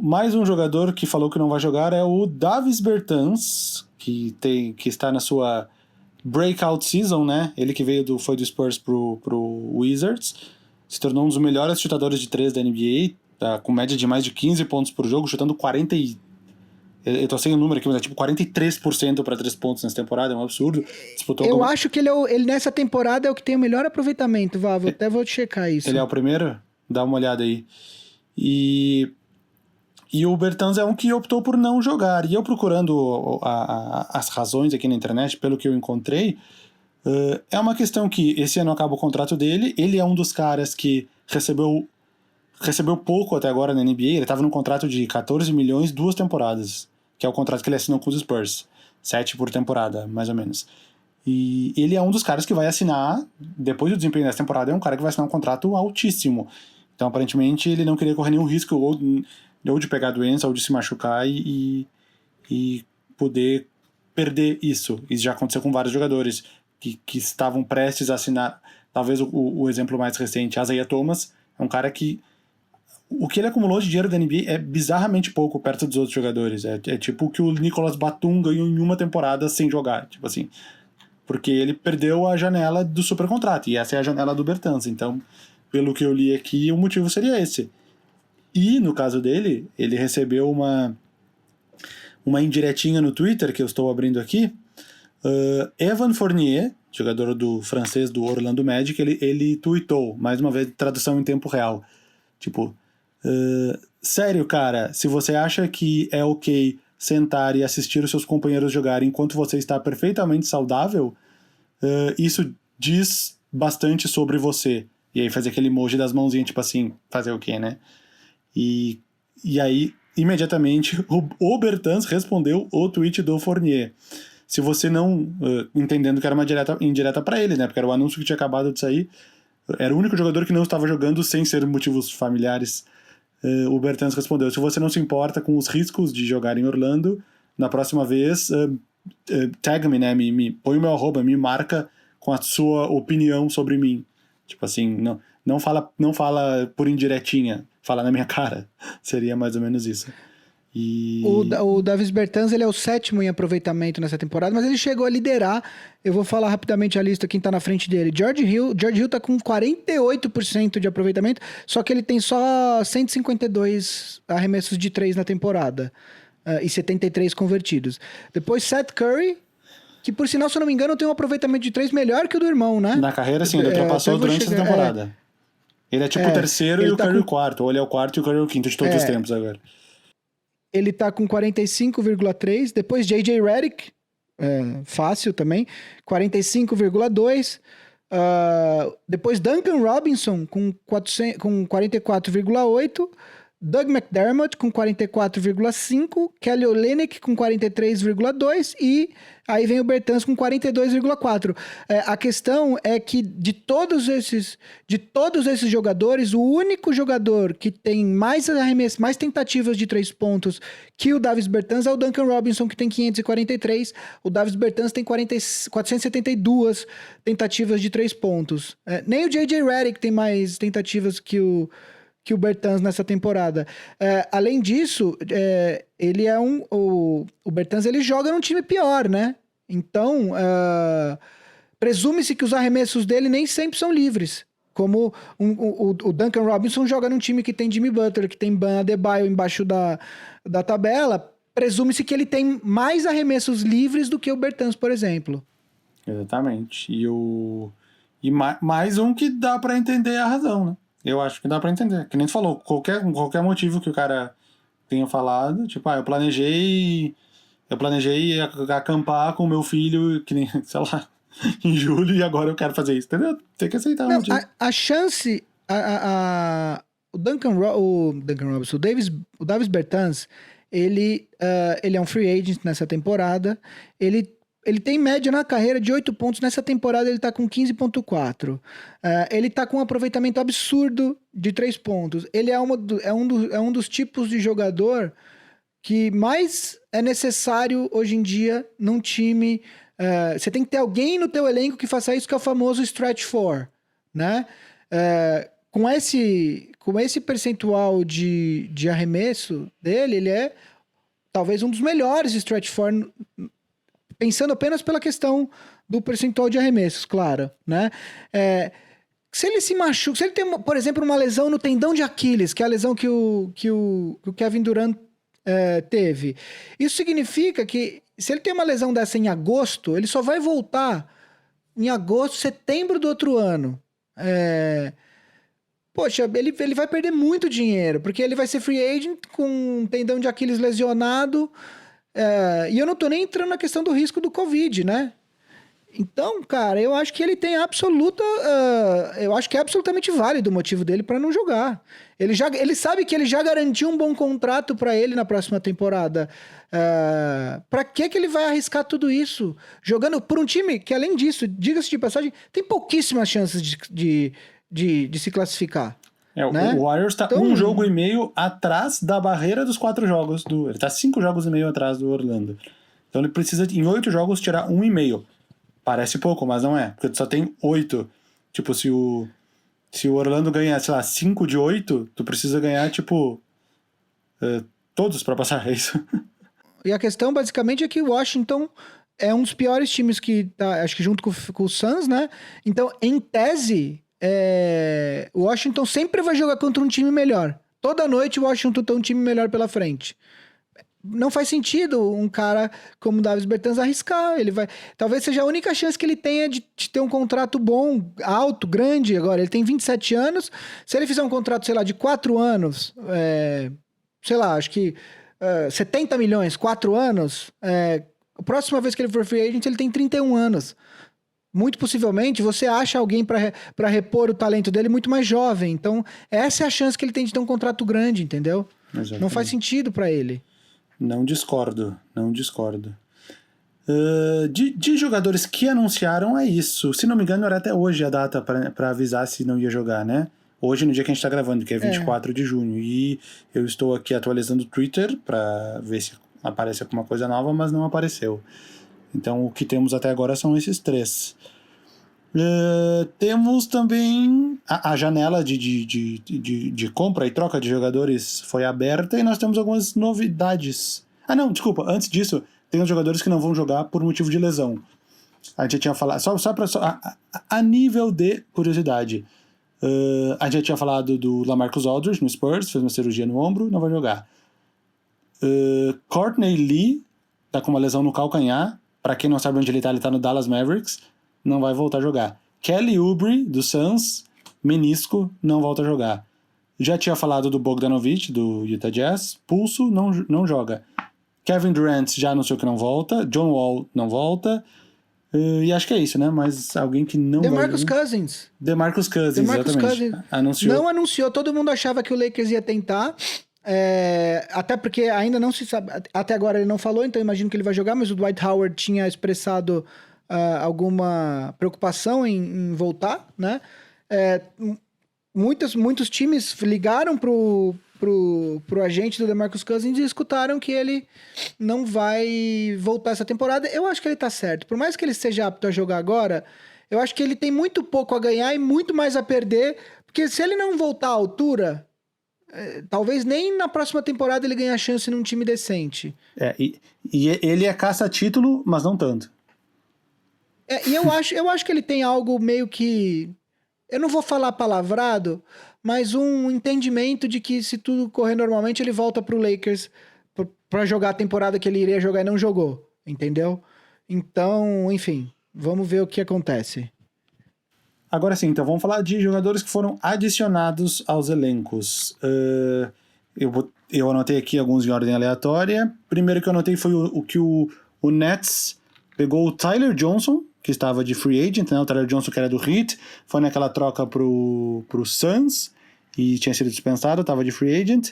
Mais um jogador que falou que não vai jogar é o Davis Bertans, que está na sua breakout season, né? Ele que foi do Spurs pro Wizards, se tornou um dos melhores chutadores de 3 da NBA, tá com média de mais de 15 pontos por jogo, chutando 40 eu tô sem o número aqui, mas é tipo 43% para 3 pontos nessa temporada, é um absurdo.
Eu acho que ele nessa temporada é o que tem o melhor aproveitamento, Vavo. Até vou checar isso.
Ele é o primeiro? Dá uma olhada aí. E o Bertans é um que optou por não jogar. E eu procurando as razões aqui na internet, pelo que eu encontrei, é uma questão que esse ano acaba o contrato dele. Ele é um dos caras que recebeu pouco até agora na NBA. Ele estava num contrato de 14 milhões, 2 temporadas, que é o contrato que ele assinou com os Spurs. 7 por temporada, mais ou menos. E ele é um dos caras que vai assinar, depois do desempenho dessa temporada, é um cara que vai assinar um contrato altíssimo. Então, aparentemente, ele não queria correr nenhum risco ou de pegar a doença ou de se machucar e poder perder isso. Isso já aconteceu com vários jogadores que estavam prestes a assinar. Talvez o exemplo mais recente, Isaiah Thomas, é um cara que o que ele acumulou de dinheiro da NBA é bizarramente pouco perto dos outros jogadores. É tipo o que o Nicolas Batum ganhou em uma temporada sem jogar, tipo assim. Porque ele perdeu a janela do supercontrato, e essa é a janela do Bertans. Então, pelo que eu li aqui, o motivo seria esse. E, no caso dele, ele recebeu uma indiretinha no Twitter, que eu estou abrindo aqui. Evan Fournier, jogador francês do Orlando Magic, ele tweetou, mais uma vez, tradução em tempo real. Tipo, sério, cara, se você acha que é ok sentar e assistir os seus companheiros jogarem enquanto você está perfeitamente saudável, isso diz bastante sobre você. E aí faz aquele emoji das mãozinhas, tipo assim, fazer o quê, né? E aí, imediatamente, o Bertans respondeu o tweet do Fournier. Se você não... entendendo que era uma indireta pra ele, né? Porque era o anúncio que tinha acabado de sair. Era o único jogador que não estava jogando sem ser motivos familiares. O Bertans respondeu: se você não se importa com os riscos de jogar em Orlando, na próxima vez, tag me, né? Põe o meu arroba, me marca com a sua opinião sobre mim. Tipo assim, não fala por indiretinha, fala na minha cara. Seria mais ou menos isso.
O Davis Bertans, ele é o 7º em aproveitamento nessa temporada, mas ele chegou a liderar. Eu vou falar rapidamente a lista, quem tá na frente dele. George Hill tá com 48% de aproveitamento, só que ele tem só 152 arremessos de 3 na temporada, e 73 convertidos. Depois Seth Curry, que por sinal, se eu não me engano, tem um aproveitamento de 3 melhor que o do irmão, né?
Na carreira, sim, ele ultrapassou durante essa temporada. Ele é tipo o terceiro e o Curry o quarto, ou ele é o quarto e o Curry o quinto de todos os tempos agora.
Ele tá com 45,3. Depois J.J. Redick, fácil também, 45,2. Depois Duncan Robinson com 44,8. Doug McDermott com 44,5, Kelly Olynyk com 43,2 e aí vem o Bertans com 42,4. A questão é que de todos esses jogadores, o único jogador que tem mais arremessos, mais tentativas de 3 pontos que o Davis Bertans é o Duncan Robinson, que tem 543. O Davis Bertans tem 472 tentativas de 3 pontos. Nem o J.J. Redick tem mais tentativas que o Bertans nessa temporada. Além disso, ele é o Bertans ele joga num time pior, né? Então, presume-se que os arremessos dele nem sempre são livres. Como o Duncan Robinson joga num time que tem Jimmy Butler, que tem Bam Adebayo embaixo da tabela, presume-se que ele tem mais arremessos livres do que o Bertans, por exemplo.
Exatamente. E mais um que dá pra entender a razão, né? Eu acho que dá pra entender. Que nem tu falou, qualquer motivo que o cara tenha falado, tipo, eu planejei acampar com o meu filho, que nem, sei lá, em julho, e agora eu quero fazer isso, entendeu? Tem que aceitar o motivo.
A chance, o Duncan Robinson, o Davis Bertans, ele é um free agent nessa temporada, ele tem média na carreira de 8 pontos. Nessa temporada ele tá com 15,4. Ele tá com um aproveitamento absurdo de 3 pontos. Ele é um dos tipos de jogador que mais é necessário hoje em dia num time. Você tem que ter alguém no teu elenco que faça isso, que é o famoso stretch four, né? Com esse percentual de arremesso dele, ele é talvez um dos melhores stretch four, pensando apenas pela questão do percentual de arremessos, claro, né? Se ele se machuca, se ele tem, por exemplo, uma lesão no tendão de Aquiles, que é a lesão que o Kevin Durant teve, isso significa que se ele tem uma lesão dessa em agosto, ele só vai voltar em agosto, setembro do outro ano. Poxa, ele vai perder muito dinheiro, porque ele vai ser free agent com um tendão de Aquiles lesionado. E eu não tô nem entrando na questão do risco do Covid, né? Então, cara, eu acho que ele tem eu acho que é absolutamente válido o motivo dele para não jogar. Ele sabe que ele já garantiu um bom contrato para ele na próxima temporada. Para que ele vai arriscar tudo isso? Jogando por um time que, além disso, diga-se de passagem, tem pouquíssimas chances de se classificar. Né?
O Warriors tá um jogo e meio atrás da barreira dos 4 jogos. Ele tá 5 jogos e meio atrás do Orlando. Então ele precisa, em 8 jogos, tirar 1,5. Parece pouco, mas não é. Porque tu só tem 8. Tipo, se o Orlando ganhar, sei lá, 5 de 8, tu precisa ganhar, tipo, todos pra passar, é isso.
E a questão, basicamente, é que o Washington é um dos piores times que tá, acho que junto com o Suns, né? Então, em tese, o Washington sempre vai jogar contra um time melhor. Toda noite o Washington tem um time melhor pela frente. Não faz sentido um cara como o Davis Bertans arriscar. Talvez seja a única chance que ele tenha de ter um contrato bom, alto, grande. Agora, ele tem 27 anos. Se ele fizer um contrato, sei lá, de 4 anos, sei lá, acho que 70 milhões, 4 anos, a próxima vez que ele for free agent, ele tem 31 anos. Muito possivelmente você acha alguém para repor o talento dele muito mais jovem. Então, essa é a chance que ele tem de ter um contrato grande, entendeu? Exatamente. Não faz sentido para ele.
Não discordo. De jogadores que anunciaram, é isso. Se não me engano, era até hoje a data para avisar se não ia jogar, né? Hoje, no dia que a gente tá gravando, que é 24 de junho. E eu estou aqui atualizando o Twitter para ver se aparece alguma coisa nova, mas não apareceu. Então, o que temos até agora são esses 3. Temos também a janela de compra e troca de jogadores foi aberta e nós temos algumas novidades. Não, desculpa, antes disso, tem os jogadores que não vão jogar por motivo de lesão. A gente já tinha falado, a nível de curiosidade, a gente já tinha falado do LaMarcus Aldridge no Spurs, fez uma cirurgia no ombro, não vai jogar. Courtney Lee tá com uma lesão no calcanhar. Pra quem não sabe onde ele tá no Dallas Mavericks, não vai voltar a jogar. Kelly Oubre, do Suns, menisco, não volta a jogar. Já tinha falado do Bogdanovic, do Utah Jazz, pulso, não joga. Kevin Durant já anunciou que não volta, John Wall não volta, e acho que é isso, né? Mas alguém que não
DeMarcus Cousins.
DeMarcus Cousins, exatamente.
Cousins anunciou. Não anunciou, todo mundo achava que o Lakers ia tentar, Até porque ainda não se sabe, até agora ele não falou, então eu imagino que ele vai jogar, mas o Dwight Howard tinha expressado alguma preocupação em voltar, né? Muitos times ligaram pro agente do DeMarcus Cousins e escutaram que ele não vai voltar essa temporada. Eu acho que ele tá certo. Por mais que ele esteja apto a jogar agora, eu acho que ele tem muito pouco a ganhar e muito mais a perder, porque se ele não voltar à altura, talvez nem na próxima temporada ele ganhe a chance num time decente.
E ele é caça-título, mas não tanto.
E eu acho que ele tem algo meio que... Eu não vou falar palavrado, mas um entendimento de que se tudo correr normalmente, ele volta pro Lakers pra jogar a temporada que ele iria jogar e não jogou, entendeu? Então, enfim, vamos ver o que acontece.
Agora sim, então vamos falar de jogadores que foram adicionados aos elencos. Eu anotei aqui alguns em ordem aleatória. Primeiro que eu anotei foi o que o Nets pegou o Tyler Johnson, que estava de free agent, né? O Tyler Johnson, que era do Heat, foi naquela troca pro Suns e tinha sido dispensado, estava de free agent.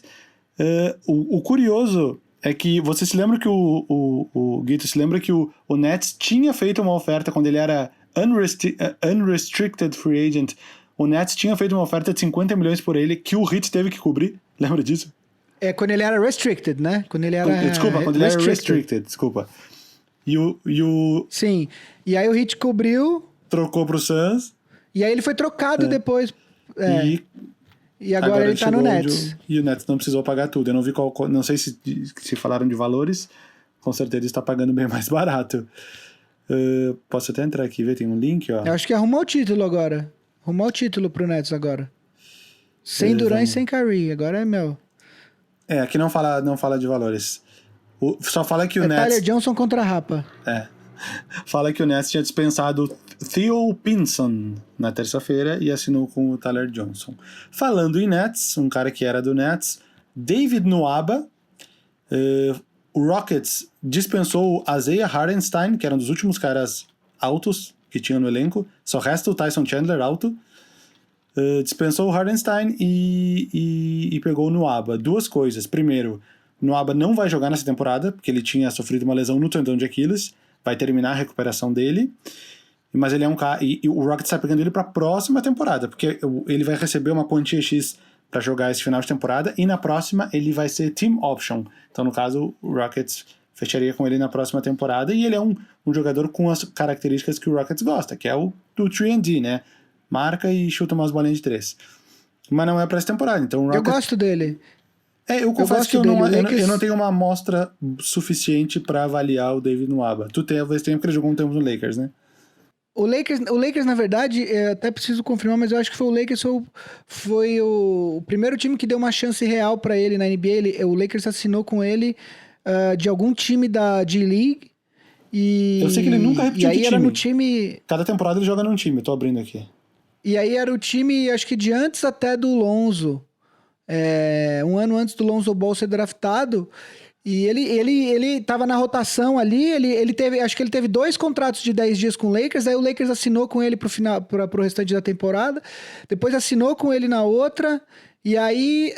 O curioso é que você se lembra que o Guito se lembra que o Nets tinha feito uma oferta quando ele era unrestricted free agent. O Nets tinha feito uma oferta de 50 milhões por ele que o Heat teve que cobrir. Lembra disso?
Quando ele era restricted, né? Quando ele era
quando ele era restricted, desculpa.
Sim, e aí o Heat cobriu...
Trocou pro Suns.
E aí ele foi trocado depois. E agora ele tá no Nets.
E o Nets não precisou pagar tudo. Eu não vi não sei se falaram de valores. Com certeza está pagando bem mais barato. Posso até entrar aqui e ver, tem um link, ó.
Eu acho que arrumou o título agora. Arrumou o título pro Nets agora. Sem Durant e sem Kyrie. Agora é meu.
Aqui não fala de valores. Só fala que o Nets...
Tyler Johnson contra a Rapa.
Fala que o Nets tinha dispensado Theo Pinson na terça-feira e assinou com o Tyler Johnson. Falando em Nets, um cara que era do Nets, David Nwaba, o Rockets dispensou o Isaiah Hartenstein, que era um dos últimos caras altos que tinha no elenco, só resta o Tyson Chandler alto. Dispensou o Hartenstein e pegou o Nwaba. Duas coisas. Primeiro, o Nwaba não vai jogar nessa temporada, porque ele tinha sofrido uma lesão no tendão de Aquiles, vai terminar a recuperação dele, mas ele é um cara, e o Rockets está pegando ele para a próxima temporada, porque ele vai receber uma quantia X para jogar esse final de temporada, e na próxima ele vai ser team option. Então, no caso, o Rockets fecharia com ele na próxima temporada, e ele é um jogador com as características que o Rockets gosta, que é o do 3&D, né? Marca e chuta umas bolinhas de 3. Mas não é para essa temporada, então o Rockets...
Eu gosto dele.
Eu confesso que eu não tenho uma amostra suficiente para avaliar o David Nwaba. Tu talvez tenha, porque ele jogou um tempo no Lakers, né?
O Lakers, na verdade, eu até preciso confirmar, mas eu acho que foi o Lakers foi o primeiro time que deu uma chance real para ele na NBA. O Lakers assinou com ele de algum time da G-League.
Eu sei que ele nunca repetiu de time.
Era no time...
Cada temporada ele joga num time, eu tô abrindo aqui.
E aí era o time, acho que de antes até do Lonzo. Um ano antes do Lonzo Ball ser draftado, e ele tava na rotação ali, ele teve, acho que ele teve 2 contratos de 10 dias com o Lakers, aí o Lakers assinou com ele pro restante da temporada, depois assinou com ele na outra, e aí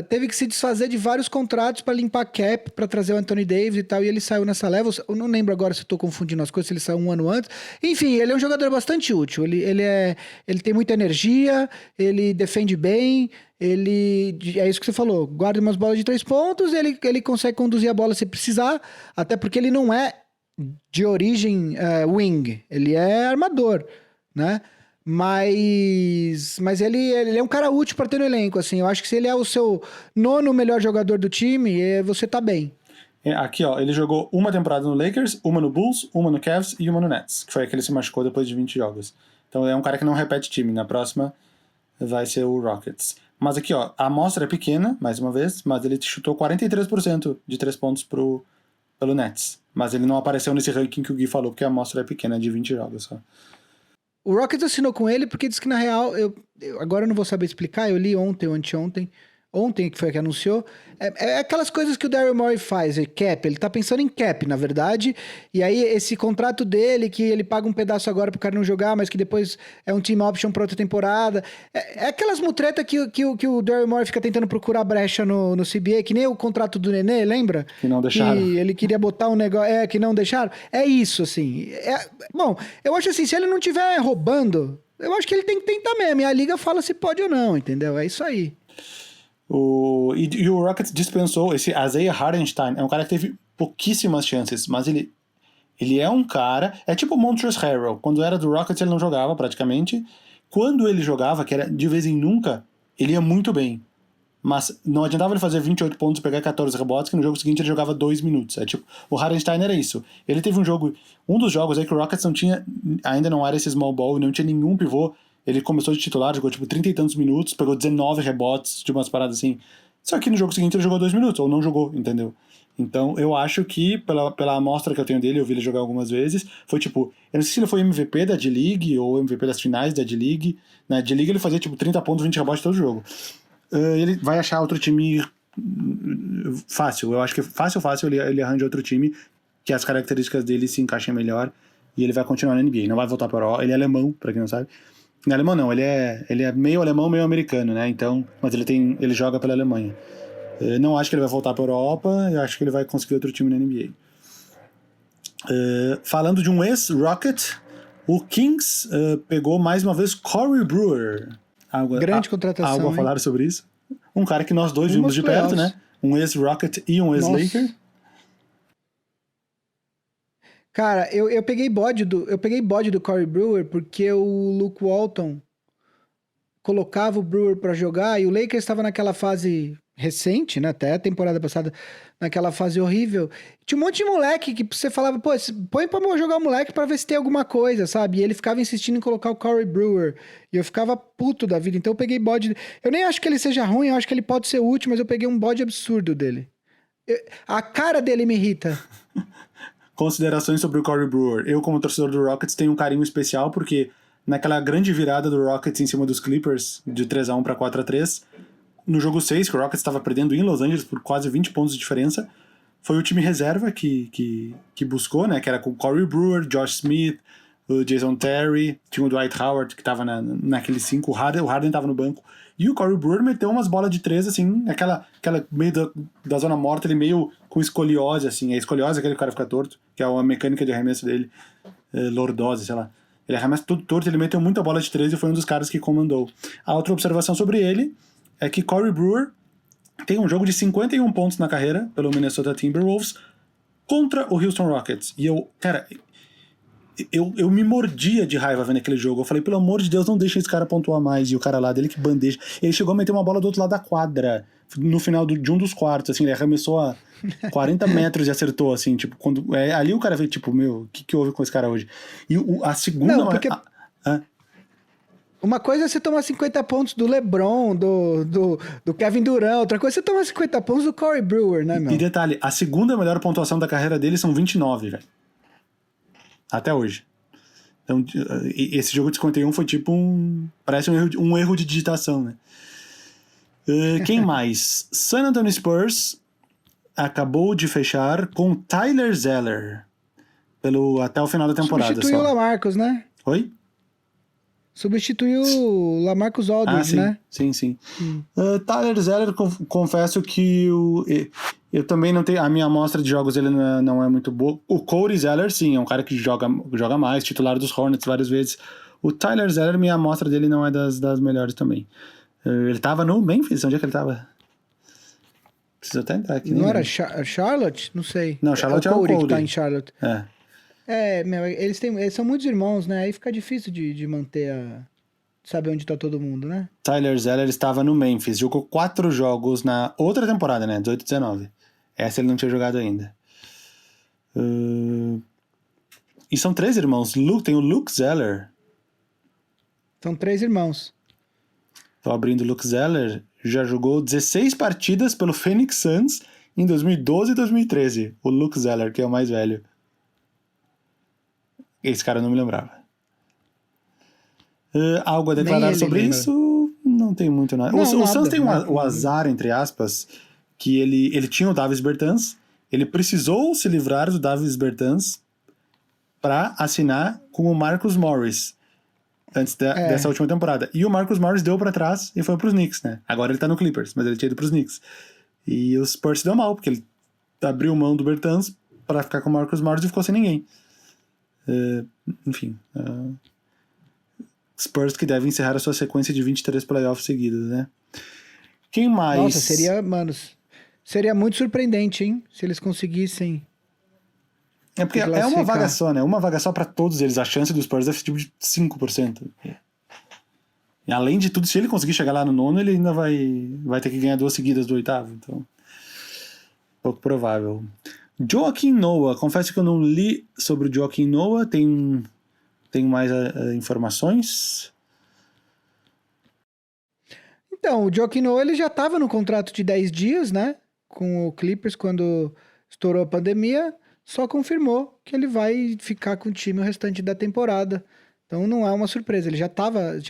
teve que se desfazer de vários contratos para limpar cap, para trazer o Anthony Davis e tal, e ele saiu nessa leva. Eu não lembro agora se eu tô confundindo as coisas, se ele saiu um ano antes. Enfim, ele é um jogador bastante útil, ele tem muita energia, ele defende bem, é isso que você falou, guarda umas bolas de 3 pontos, ele consegue conduzir a bola se precisar, até porque ele não é de origem wing, ele é armador, né? Mas ele é um cara útil para ter no elenco, assim. Eu acho que se ele é o seu 9º melhor jogador do time, você tá bem.
Aqui, ó, ele jogou uma temporada no Lakers, uma no Bulls, uma no Cavs e uma no Nets, que foi a que ele se machucou depois de 20 jogos. Então é um cara que não repete time. Na próxima vai ser o Rockets. Mas aqui, ó, a amostra é pequena, mais uma vez, mas ele chutou 43% de 3 pontos pelo Nets. Mas ele não apareceu nesse ranking que o Gui falou, porque a amostra é pequena, de 20 jogos só.
O Rockets assinou com ele porque disse que, na real, agora eu não vou saber explicar, eu li ontem ou anteontem ontem que foi que anunciou. É aquelas coisas que o Daryl Morey faz, cap, ele tá pensando em cap, na verdade, e aí esse contrato dele, que ele paga um pedaço agora pro cara não jogar, mas que depois é um team option pra outra temporada, é aquelas mutretas que o Daryl Morey fica tentando procurar brecha no CBA, que nem o contrato do Nenê, lembra?
Que não deixaram.
Que ele queria botar um negócio, que não deixaram. É isso, assim. Bom, eu acho assim, se ele não tiver roubando, eu acho que ele tem que tentar mesmo, e a liga fala se pode ou não, entendeu? É isso aí.
E o Rockets dispensou esse Isaiah Hartenstein, é um cara que teve pouquíssimas chances, mas ele é um cara, é tipo o Montrezl Harrell, quando era do Rockets ele não jogava praticamente, quando ele jogava, que era de vez em nunca, ele ia muito bem, mas não adiantava ele fazer 28 pontos e pegar 14 rebotes, que no jogo seguinte ele jogava 2 minutos, é tipo, o Hartenstein era isso, ele teve um dos jogos aí que o Rockets não tinha, ainda não era esse small ball, não tinha nenhum pivô. Ele começou de titular, jogou tipo 30 e tantos minutos, pegou 19 rebotes de umas paradas assim. Só que no jogo seguinte ele jogou 2 minutos, ou não jogou, entendeu? Então eu acho que, pela amostra que eu tenho dele, eu vi ele jogar algumas vezes, foi tipo, eu não sei se ele foi MVP da D-League ou MVP das finais da D-League. Na D-League ele fazia tipo 30 pontos, 20 rebotes todo jogo. Ele vai achar outro time fácil, eu acho que fácil ele arranja outro time que as características dele se encaixem melhor e ele vai continuar na NBA, não vai voltar para o Euro. Ele é alemão, pra quem não sabe. Não é alemão não, ele é meio alemão, meio americano, né? Então, mas ele joga pela Alemanha. Eu não acho que ele vai voltar para a Europa, eu acho que ele vai conseguir outro time na NBA. Falando de um ex-Rocket, o Kings pegou mais uma vez Corey Brewer.
Grande contratação,
algo a falar sobre isso? Um cara que nós dois vimos de perto, né? Um ex-Rocket e um ex-Laker.
Cara, eu peguei bode do Corey Brewer porque o Luke Walton colocava o Brewer pra jogar e o Lakers estava naquela fase recente, né? Até a temporada passada, naquela fase horrível. Tinha um monte de moleque que você falava, pô, põe pra jogar o moleque pra ver se tem alguma coisa, sabe? E ele ficava insistindo em colocar o Corey Brewer. E eu ficava puto da vida. Então eu peguei bode. Eu nem acho que ele seja ruim, eu acho que ele pode ser útil, mas eu peguei um bode absurdo dele. A cara dele me irrita.
Considerações sobre o Corey Brewer. Eu, como torcedor do Rockets, tenho um carinho especial porque naquela grande virada do Rockets em cima dos Clippers, de 3-1 para 4-3, no jogo 6, que o Rockets estava perdendo em Los Angeles por quase 20 pontos de diferença, foi o time reserva que buscou, né? Que era com Corey Brewer, Josh Smith, o Jason Terry, tinha o Dwight Howard, que estava naquele 5, o Harden estava no banco. E o Corey Brewer meteu umas bolas de 3, assim, aquela meio da zona morta, ele meio com escoliose, assim. A escoliose é aquele que o cara fica torto, que é a mecânica de arremesso dele, lordose, sei lá. Ele arremessa tudo torto, ele meteu muita bola de 3 e foi um dos caras que comandou. A outra observação sobre ele é que Corey Brewer tem um jogo de 51 pontos na carreira pelo Minnesota Timberwolves contra o Houston Rockets. E eu me mordia de raiva vendo aquele jogo. Eu falei, pelo amor de Deus, não deixa esse cara pontuar mais. E o cara lá dele que bandeja. Ele chegou a meter uma bola do outro lado da quadra, no final de um dos quartos, assim, ele arremessou a 40 metros e acertou, assim, tipo, ali o cara veio, tipo, meu, o que houve com esse cara hoje? E a segunda...
Não, porque... Uma coisa é você tomar 50 pontos do LeBron, do Kevin Durant, outra coisa é você tomar 50 pontos do Corey Brewer, né, meu?
E detalhe, a segunda melhor pontuação da carreira dele são 29, velho. Até hoje. Então, esse jogo de 51 foi tipo parece um erro de digitação, né? Quem mais? San Antonio Spurs acabou de fechar com Tyler Zeller até o final da temporada.
Substituiu o Lamarcus, né?
Oi?
Substituiu o Lamarcus Aldridge,
sim,
né?
Sim. Tyler Zeller, confesso que eu também não tenho... A minha amostra de jogos ele não é muito boa. O Cody Zeller, sim, é um cara que joga mais, titular dos Hornets várias vezes. O Tyler Zeller, minha amostra dele não é das melhores também. Ele tava no Memphis, onde é que ele tava? Preciso até entrar aqui.
Não era Charlotte? Não sei.
Não, Charlotte é o Cody.
Que tá em Charlotte. Meu, eles são muitos irmãos, né? Aí fica difícil de manter saber onde tá todo mundo, né?
Tyler Zeller estava no Memphis, jogou 4 jogos na outra temporada, né? 18-19. Essa ele não tinha jogado ainda. E são 3 irmãos. Tem o Luke Zeller.
São 3 irmãos.
Tô abrindo o Luke Zeller. Já jogou 16 partidas pelo Phoenix Suns em 2012 e 2013. O Luke Zeller, que é o mais velho. Esse cara eu não me lembrava. Algo a declarar sobre isso? Não Não tem muito nada.
Não,
O
nada,
Suns tem
nada.
o azar, entre aspas, que ele tinha o Davis Bertans, ele precisou se livrar do Davis Bertans para assinar com o Marcus Morris antes dessa última temporada. E o Marcus Morris deu para trás e foi pros Knicks, né? Agora ele tá no Clippers, mas ele tinha ido pros Knicks. E o Spurs se deu mal, porque ele abriu mão do Bertans para ficar com o Marcus Morris e ficou sem ninguém. Enfim. Spurs que deve encerrar a sua sequência de 23 playoffs seguidos, né? Quem mais?
Nossa, seria muito surpreendente, hein? Se eles conseguissem.
É porque é uma vaga só, né? Uma vaga só pra todos eles. A chance dos Spurs é tipo de 5%. E além de tudo, se ele conseguir chegar lá no nono, ele ainda vai ter que ganhar 2 seguidas do oitavo. Então, pouco provável. Joakim Noah. Confesso que eu não li sobre o Joakim Noah. Tem mais informações?
Então, o Joakim Noah, ele já estava no contrato de 10 dias, né? Com o Clippers, quando estourou a pandemia, só confirmou que ele vai ficar com o time o restante da temporada. Então não é uma surpresa, ele já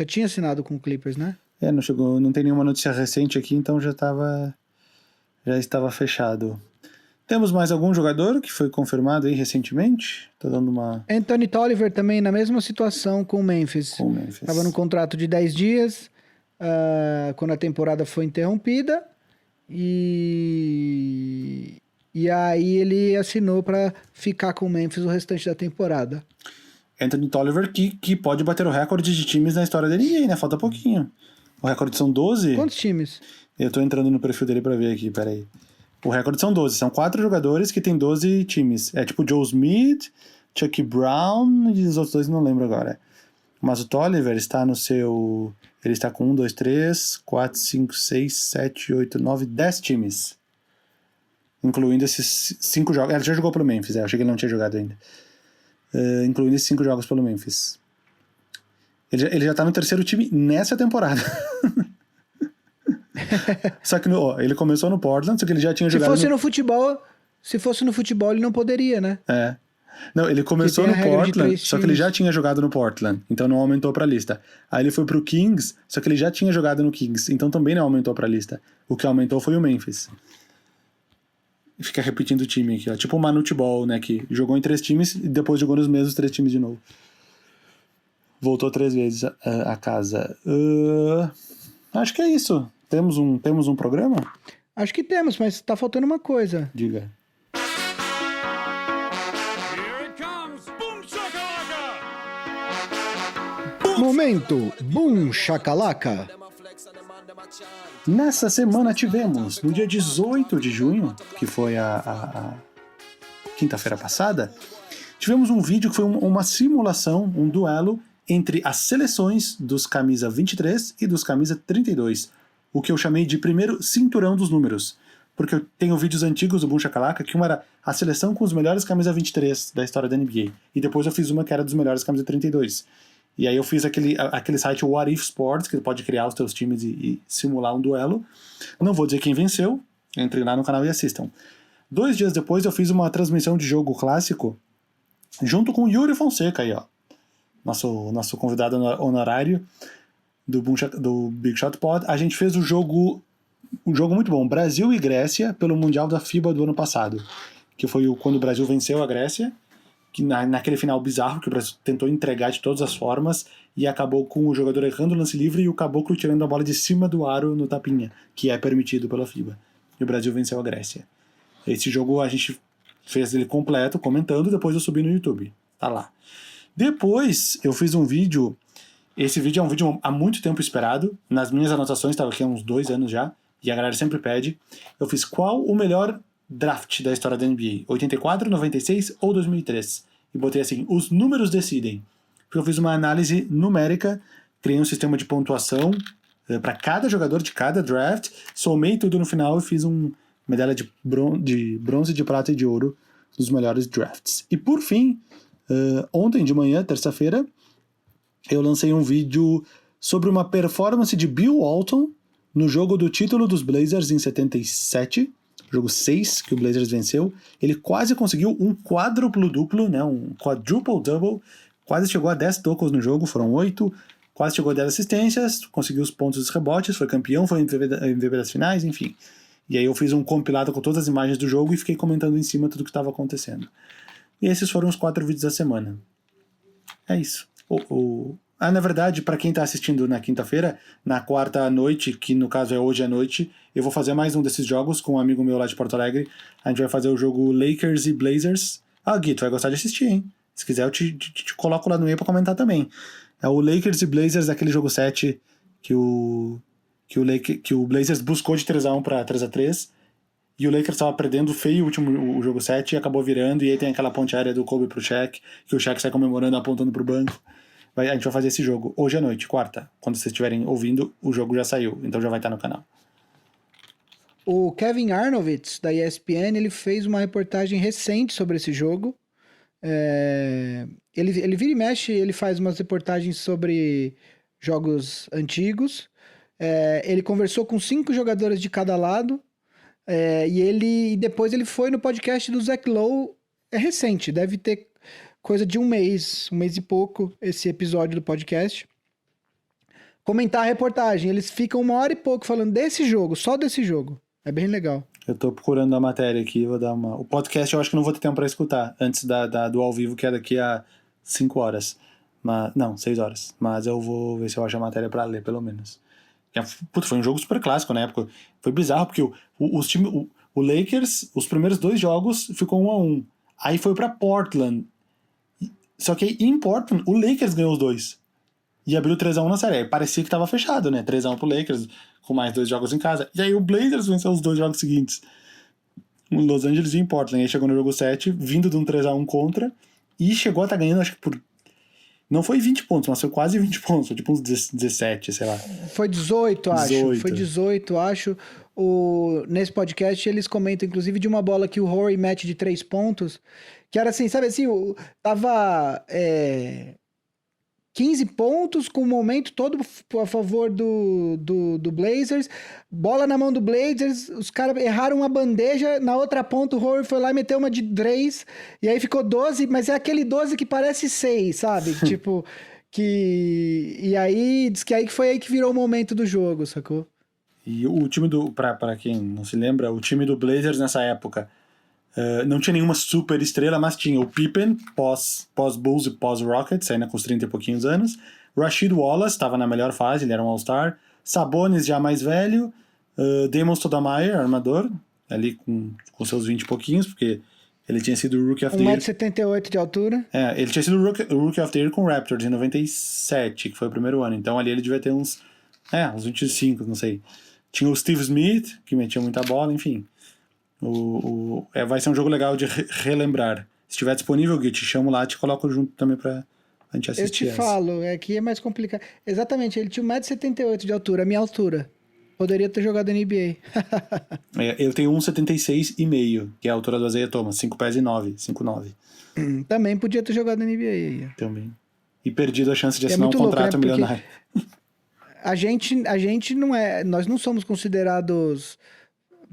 tinha assinado com o Clippers, né?
Não tem nenhuma notícia recente aqui, então já estava fechado. Temos mais algum jogador que foi confirmado aí recentemente? Tô dando uma...
Anthony Tolliver também na mesma situação com o Memphis. Estava no contrato de 10 dias, quando a temporada foi interrompida, e aí ele assinou para ficar com o Memphis o restante da temporada.
Anthony Tolliver que pode bater o recorde de times na história da NBA, né? Falta pouquinho. O recorde são 12.
Quantos times?
Eu tô entrando no perfil dele pra ver aqui, peraí. O recorde são 12. São 4 jogadores que tem 12 times. É tipo Joe Smith, Chuck Brown e os outros dois não lembro agora. Mas o Tolliver está no seu... Ele está com 1, 2, 3, 4, 5, 6, 7, 8, 9, 10 times. Incluindo esses 5 jogos. Ele já jogou pelo Memphis, achei que ele não tinha jogado ainda. Incluindo esses 5 jogos pelo Memphis. Ele já tá no terceiro time nessa temporada. Só que ele começou no Portland, só que ele já tinha jogado...
Se fosse no futebol, ele não poderia, né?
Não, ele começou no Portland, só que ele já tinha jogado no Portland, então não aumentou pra lista. Aí ele foi pro Kings, só que ele já tinha jogado no Kings, então também não aumentou pra lista. O que aumentou foi o Memphis. Fica repetindo o time aqui, ó. Tipo o Manute Ball, né? Que jogou em 3 times e depois jogou nos mesmos 3 times de novo. Voltou 3 vezes a casa. Acho que é isso. Temos um programa?
Acho que temos, mas tá faltando uma coisa.
Diga.
Momento Boom Shakalaka.
Nessa semana tivemos, no dia 18 de junho, que foi a quinta-feira passada, tivemos um vídeo que foi uma simulação, um duelo entre as seleções dos camisa 23 e dos camisa 32, o que eu chamei de primeiro cinturão dos números, porque eu tenho vídeos antigos do Boom Shakalaka, que uma era a seleção com os melhores camisa 23 da história da NBA, e depois eu fiz uma que era dos melhores camisa 32. E aí eu fiz aquele site What If Sports, que pode criar os teus times e simular um duelo. Não vou dizer quem venceu, entrem lá no canal e assistam. 2 dias depois eu fiz uma transmissão de jogo clássico, junto com o Yuri Fonseca aí, ó. Nosso convidado honorário do Big Shot Pod. A gente fez um jogo muito bom, Brasil e Grécia, pelo Mundial da FIBA do ano passado. Que foi quando o Brasil venceu a Grécia, que naquele final bizarro que o Brasil tentou entregar de todas as formas e acabou com o jogador errando o lance livre e o caboclo tirando a bola de cima do aro no tapinha, que é permitido pela FIBA. E o Brasil venceu a Grécia. Esse jogo a gente fez ele completo, comentando, depois eu subi no YouTube. Tá lá. Depois eu fiz um vídeo, esse vídeo é um vídeo há muito tempo esperado, nas minhas anotações, estava aqui há uns 2 anos já, e a galera sempre pede. Eu fiz qual o melhor draft da história da NBA, 84, 96 ou 2003, e botei assim, os números decidem, porque eu fiz uma análise numérica, criei um sistema de pontuação para cada jogador de cada draft, somei tudo no final e fiz uma medalha de bronze, de prata e de ouro dos melhores drafts. E por fim, ontem de manhã, terça-feira, eu lancei um vídeo sobre uma performance de Bill Walton no jogo do título dos Blazers em 77, jogo 6 que o Blazers venceu. Ele quase conseguiu um quádruplo-duplo, né, um quadruple-double, quase chegou a 10 tocos no jogo, foram 8, quase chegou a 10 assistências, conseguiu os pontos dos rebotes, foi campeão, foi MVP das finais, enfim. E aí eu fiz um compilado com todas as imagens do jogo e fiquei comentando em cima tudo o que estava acontecendo. E esses foram os 4 vídeos da semana. É isso. Na verdade, para quem tá assistindo na quinta-feira, na quarta à noite, que no caso é hoje à noite, eu vou fazer mais um desses jogos com um amigo meu lá de Porto Alegre. A gente vai fazer o jogo Lakers e Blazers. Gui, tu vai gostar de assistir, hein? Se quiser eu te coloco lá no meio pra comentar também. É o Lakers e Blazers, aquele jogo 7 que o Blazers buscou de 3x1 pra 3x3. E o Lakers estava perdendo feio o jogo 7 e acabou virando. E aí tem aquela ponte aérea do Kobe pro Shaq, que o Shaq sai comemorando, apontando pro banco. A gente vai fazer esse jogo hoje à noite, quarta. Quando vocês estiverem ouvindo, o jogo já saiu, então já vai estar no canal.
O Kevin Arnovitz, da ESPN, ele fez uma reportagem recente sobre esse jogo. Ele vira e mexe, ele faz umas reportagens sobre jogos antigos. Ele conversou com 5 jogadores de cada lado. E depois ele foi no podcast do Zach Lowe. É recente, deve ter coisa de um mês e pouco, esse episódio do podcast. Comentar a reportagem. Eles ficam 1h e pouco falando desse jogo, só desse jogo. É bem legal.
Eu tô procurando a matéria aqui, vou dar uma... O podcast eu acho que não vou ter tempo pra escutar, antes do ao vivo, que é daqui a 5 horas. Não, 6 horas. Mas eu vou ver se eu acho a matéria pra ler, pelo menos. Foi um jogo super clássico na época. Foi bizarro, porque o Lakers, os primeiros 2 jogos, ficou 1-1. Aí foi pra Portland. Só que em Portland, o Lakers ganhou os 2. E abriu 3x1 na série. Aí parecia que tava fechado, né? 3x1 pro Lakers, com mais 2 jogos em casa. E aí o Blazers venceu os 2 jogos seguintes. O Los Angeles e em Portland. Aí chegou no jogo 7, vindo de um 3x1 contra. E chegou a estar ganhando, acho que por... Não foi 20 pontos, mas foi quase 20 pontos. Foi tipo uns 17, sei lá.
Foi 18, acho.
18.
Foi 18, acho. Nesse podcast eles comentam, inclusive, de uma bola que o Horry mete de 3 pontos. Que era assim, sabe assim, tava 15 pontos com o momento todo a favor do Blazers. Bola na mão do Blazers, os caras erraram uma bandeja, na outra ponta o Horry foi lá e meteu uma de 3, e aí ficou 12, mas é aquele 12 que parece 6, sabe? Tipo, e aí, diz que foi aí que virou o momento do jogo, sacou?
E o time pra quem não se lembra, o time do Blazers nessa época não tinha nenhuma super estrela, mas tinha o Pippen, pós-Bulls e pós-Rockets, ainda com os 30 e pouquinhos anos. Rasheed Wallace estava na melhor fase, ele era um All-Star. Sabonis já mais velho. Damon Stoudemire, armador, ali com seus 20 e pouquinhos, porque ele tinha sido o Rookie of the Year.
1,78 m de altura.
Ele tinha sido o Rookie of the Year com o Raptors em 97, que foi o primeiro ano. Então ali ele devia ter uns 25, não sei. Tinha o Steve Smith, que metia muita bola, enfim. Vai ser um jogo legal de relembrar. Se estiver disponível, Gui, te chamo lá, te coloco junto também pra gente assistir.
Eu te falo, aqui é mais complicado. Exatamente, ele tinha 1,78 m de altura, a minha altura. Poderia ter jogado NBA.
Eu tenho 1,76,5, que é a altura do Isaiah Thomas, 5 pés e 9, 5'9".
Também podia ter jogado NBA aí.
Também. E perdido a chance de assinar um contrato
louco, né?
milionário.
A gente não é... Nós não somos considerados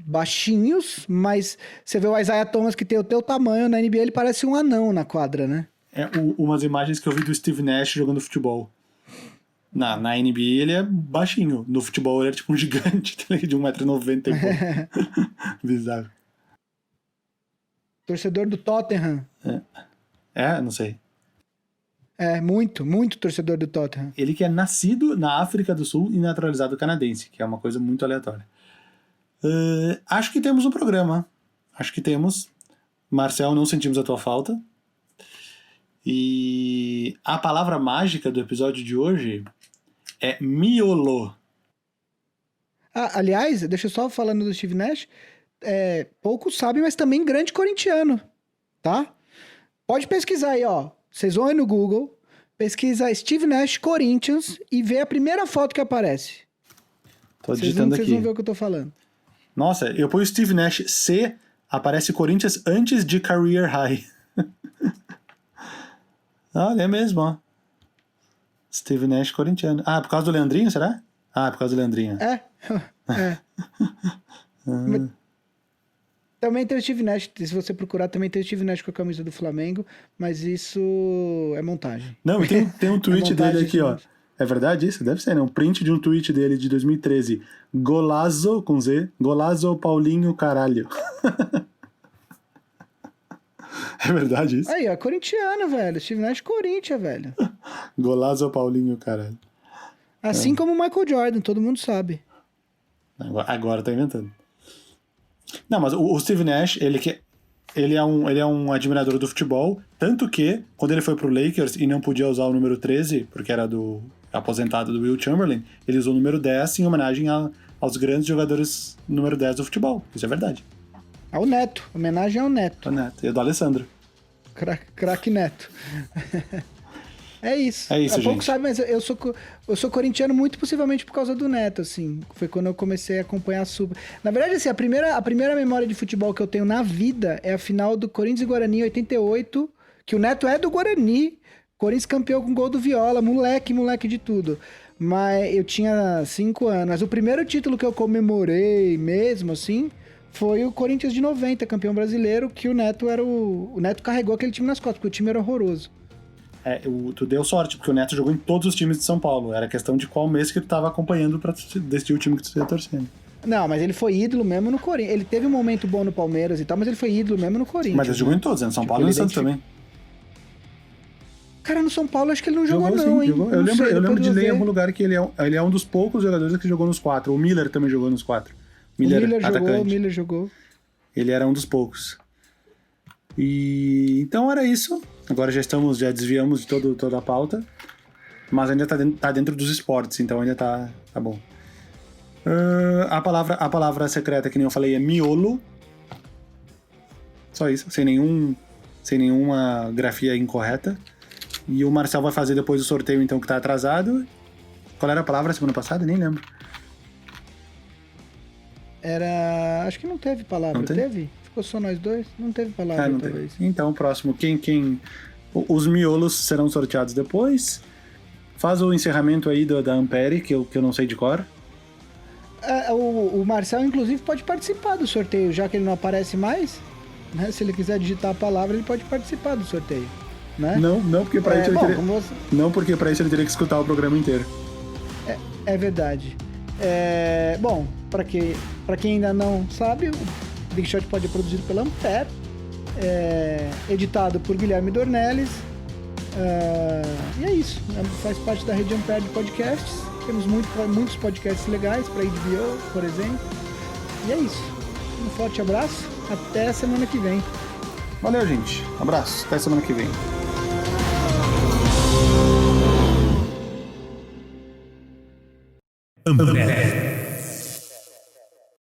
baixinhos, mas você vê o Isaiah Thomas, que tem o teu tamanho na NBA, ele parece um anão na quadra, né?
Umas imagens que eu vi do Steve Nash jogando futebol. Na NBA ele é baixinho, no futebol ele é tipo um gigante, de 1,90 m e pouco. Bizarro.
Torcedor do Tottenham.
Não sei.
Muito, muito torcedor do Tottenham.
Ele que é nascido na África do Sul e naturalizado canadense, que é uma coisa muito aleatória. Acho que temos um programa. Acho que temos. Marcel, não sentimos a tua falta. E a palavra mágica do episódio de hoje é miolo.
Aliás, deixa eu só falando do Steve Nash. Poucos sabem, mas também grande corintiano. Tá? Pode pesquisar aí, ó. Vocês vão aí no Google, pesquisa Steve Nash Corinthians e vê a primeira foto que aparece.
Tô digitando aqui.
Vocês vão ver o que eu tô falando.
Nossa, eu ponho Steve Nash C, aparece Corinthians antes de Career High. Olha, é mesmo, ó. Steve Nash corintiano. Por causa do Leandrinho, será? Por causa do Leandrinho.
Também tem o Steve Nash, se você procurar, também tem o Steve Nash com a camisa do Flamengo, mas isso é montagem.
Não, tem um tweet dele aqui, ó. É verdade isso? Deve ser, né? Um print de um tweet dele de 2013. Golazo, com Z. Golazo Paulinho caralho. É verdade isso?
Aí, ó, corintiano, velho. Steve Nash, Corinthians, velho.
Golazo Paulinho caralho.
Assim como o Michael Jordan, todo mundo sabe.
Agora tá inventando. Não, mas o Steve Nash, ele é um admirador do futebol, tanto que, quando ele foi pro Lakers e não podia usar o número 13, porque era do aposentado do Will Chamberlain, ele usou o número 10 em homenagem aos grandes jogadores número 10 do futebol. Isso é verdade.
Ao Neto, homenagem ao Neto.
O Neto. E do Alessandro.
Craque Neto. É isso.
É isso,
pouco
gente.
sabe, mas eu sou corintiano muito possivelmente por causa do Neto, assim. Foi quando eu comecei a acompanhar a Super. Na verdade, assim, a primeira memória de futebol que eu tenho na vida é a final do Corinthians e Guarani em 88, que o Neto é do Guarani. Corinthians campeão com gol do Viola, moleque de tudo. Mas eu tinha 5 anos. Mas o primeiro título que eu comemorei mesmo, assim, foi o Corinthians de 90, campeão brasileiro, que o Neto O Neto carregou aquele time nas costas, porque o time era horroroso.
Tu deu sorte, porque o Neto jogou em todos os times de São Paulo. Era questão de qual mês que tu tava acompanhando pra decidir o time que tu ia torcendo.
Não, mas ele foi ídolo mesmo no Corinthians. Ele teve um momento bom no Palmeiras e tal, mas ele foi ídolo mesmo no Corinthians.
Mas ele jogou em todos, né? No São Paulo e no Santos também.
Cara, no São Paulo acho que ele não jogou não,
sim,
hein?
Jogou. Eu lembro de ler em algum lugar que ele é um dos poucos jogadores que jogou nos 4. O Miller também jogou nos 4.
O Miller jogou.
Ele era um dos poucos. E então era isso. Agora já desviamos de toda a pauta. Mas ainda tá dentro dos esportes, então ainda tá bom. A palavra secreta, que nem eu falei, é miolo. Só isso, sem nenhuma grafia incorreta. E o Marcel vai fazer depois o sorteio, então, que tá atrasado. Qual era a palavra semana passada? Nem lembro.
Acho que não teve palavra. Não teve? Ficou só nós dois? Não teve palavra,
não
talvez.
Teve. Então, próximo. Os miolos serão sorteados depois. Faz o encerramento aí da Ampere, que eu não sei de cor.
O Marcel, inclusive, pode participar do sorteio, já que ele não aparece mais. Né? Se ele quiser digitar a palavra, ele pode participar do sorteio. Né?
Não, porque pra isso não, porque para isso ele teria que escutar o programa inteiro.
É verdade. Bom, para quem ainda não sabe, o Big Shot Pod é produzido pela Ampere, editado por Guilherme Dornelles, e é isso. Faz parte da rede Ampere de podcasts. Temos muitos podcasts legais para HBO, por exemplo. E é isso. Um forte abraço. Até semana que vem.
Valeu, gente. Abraço. Até semana que vem.
Ampere.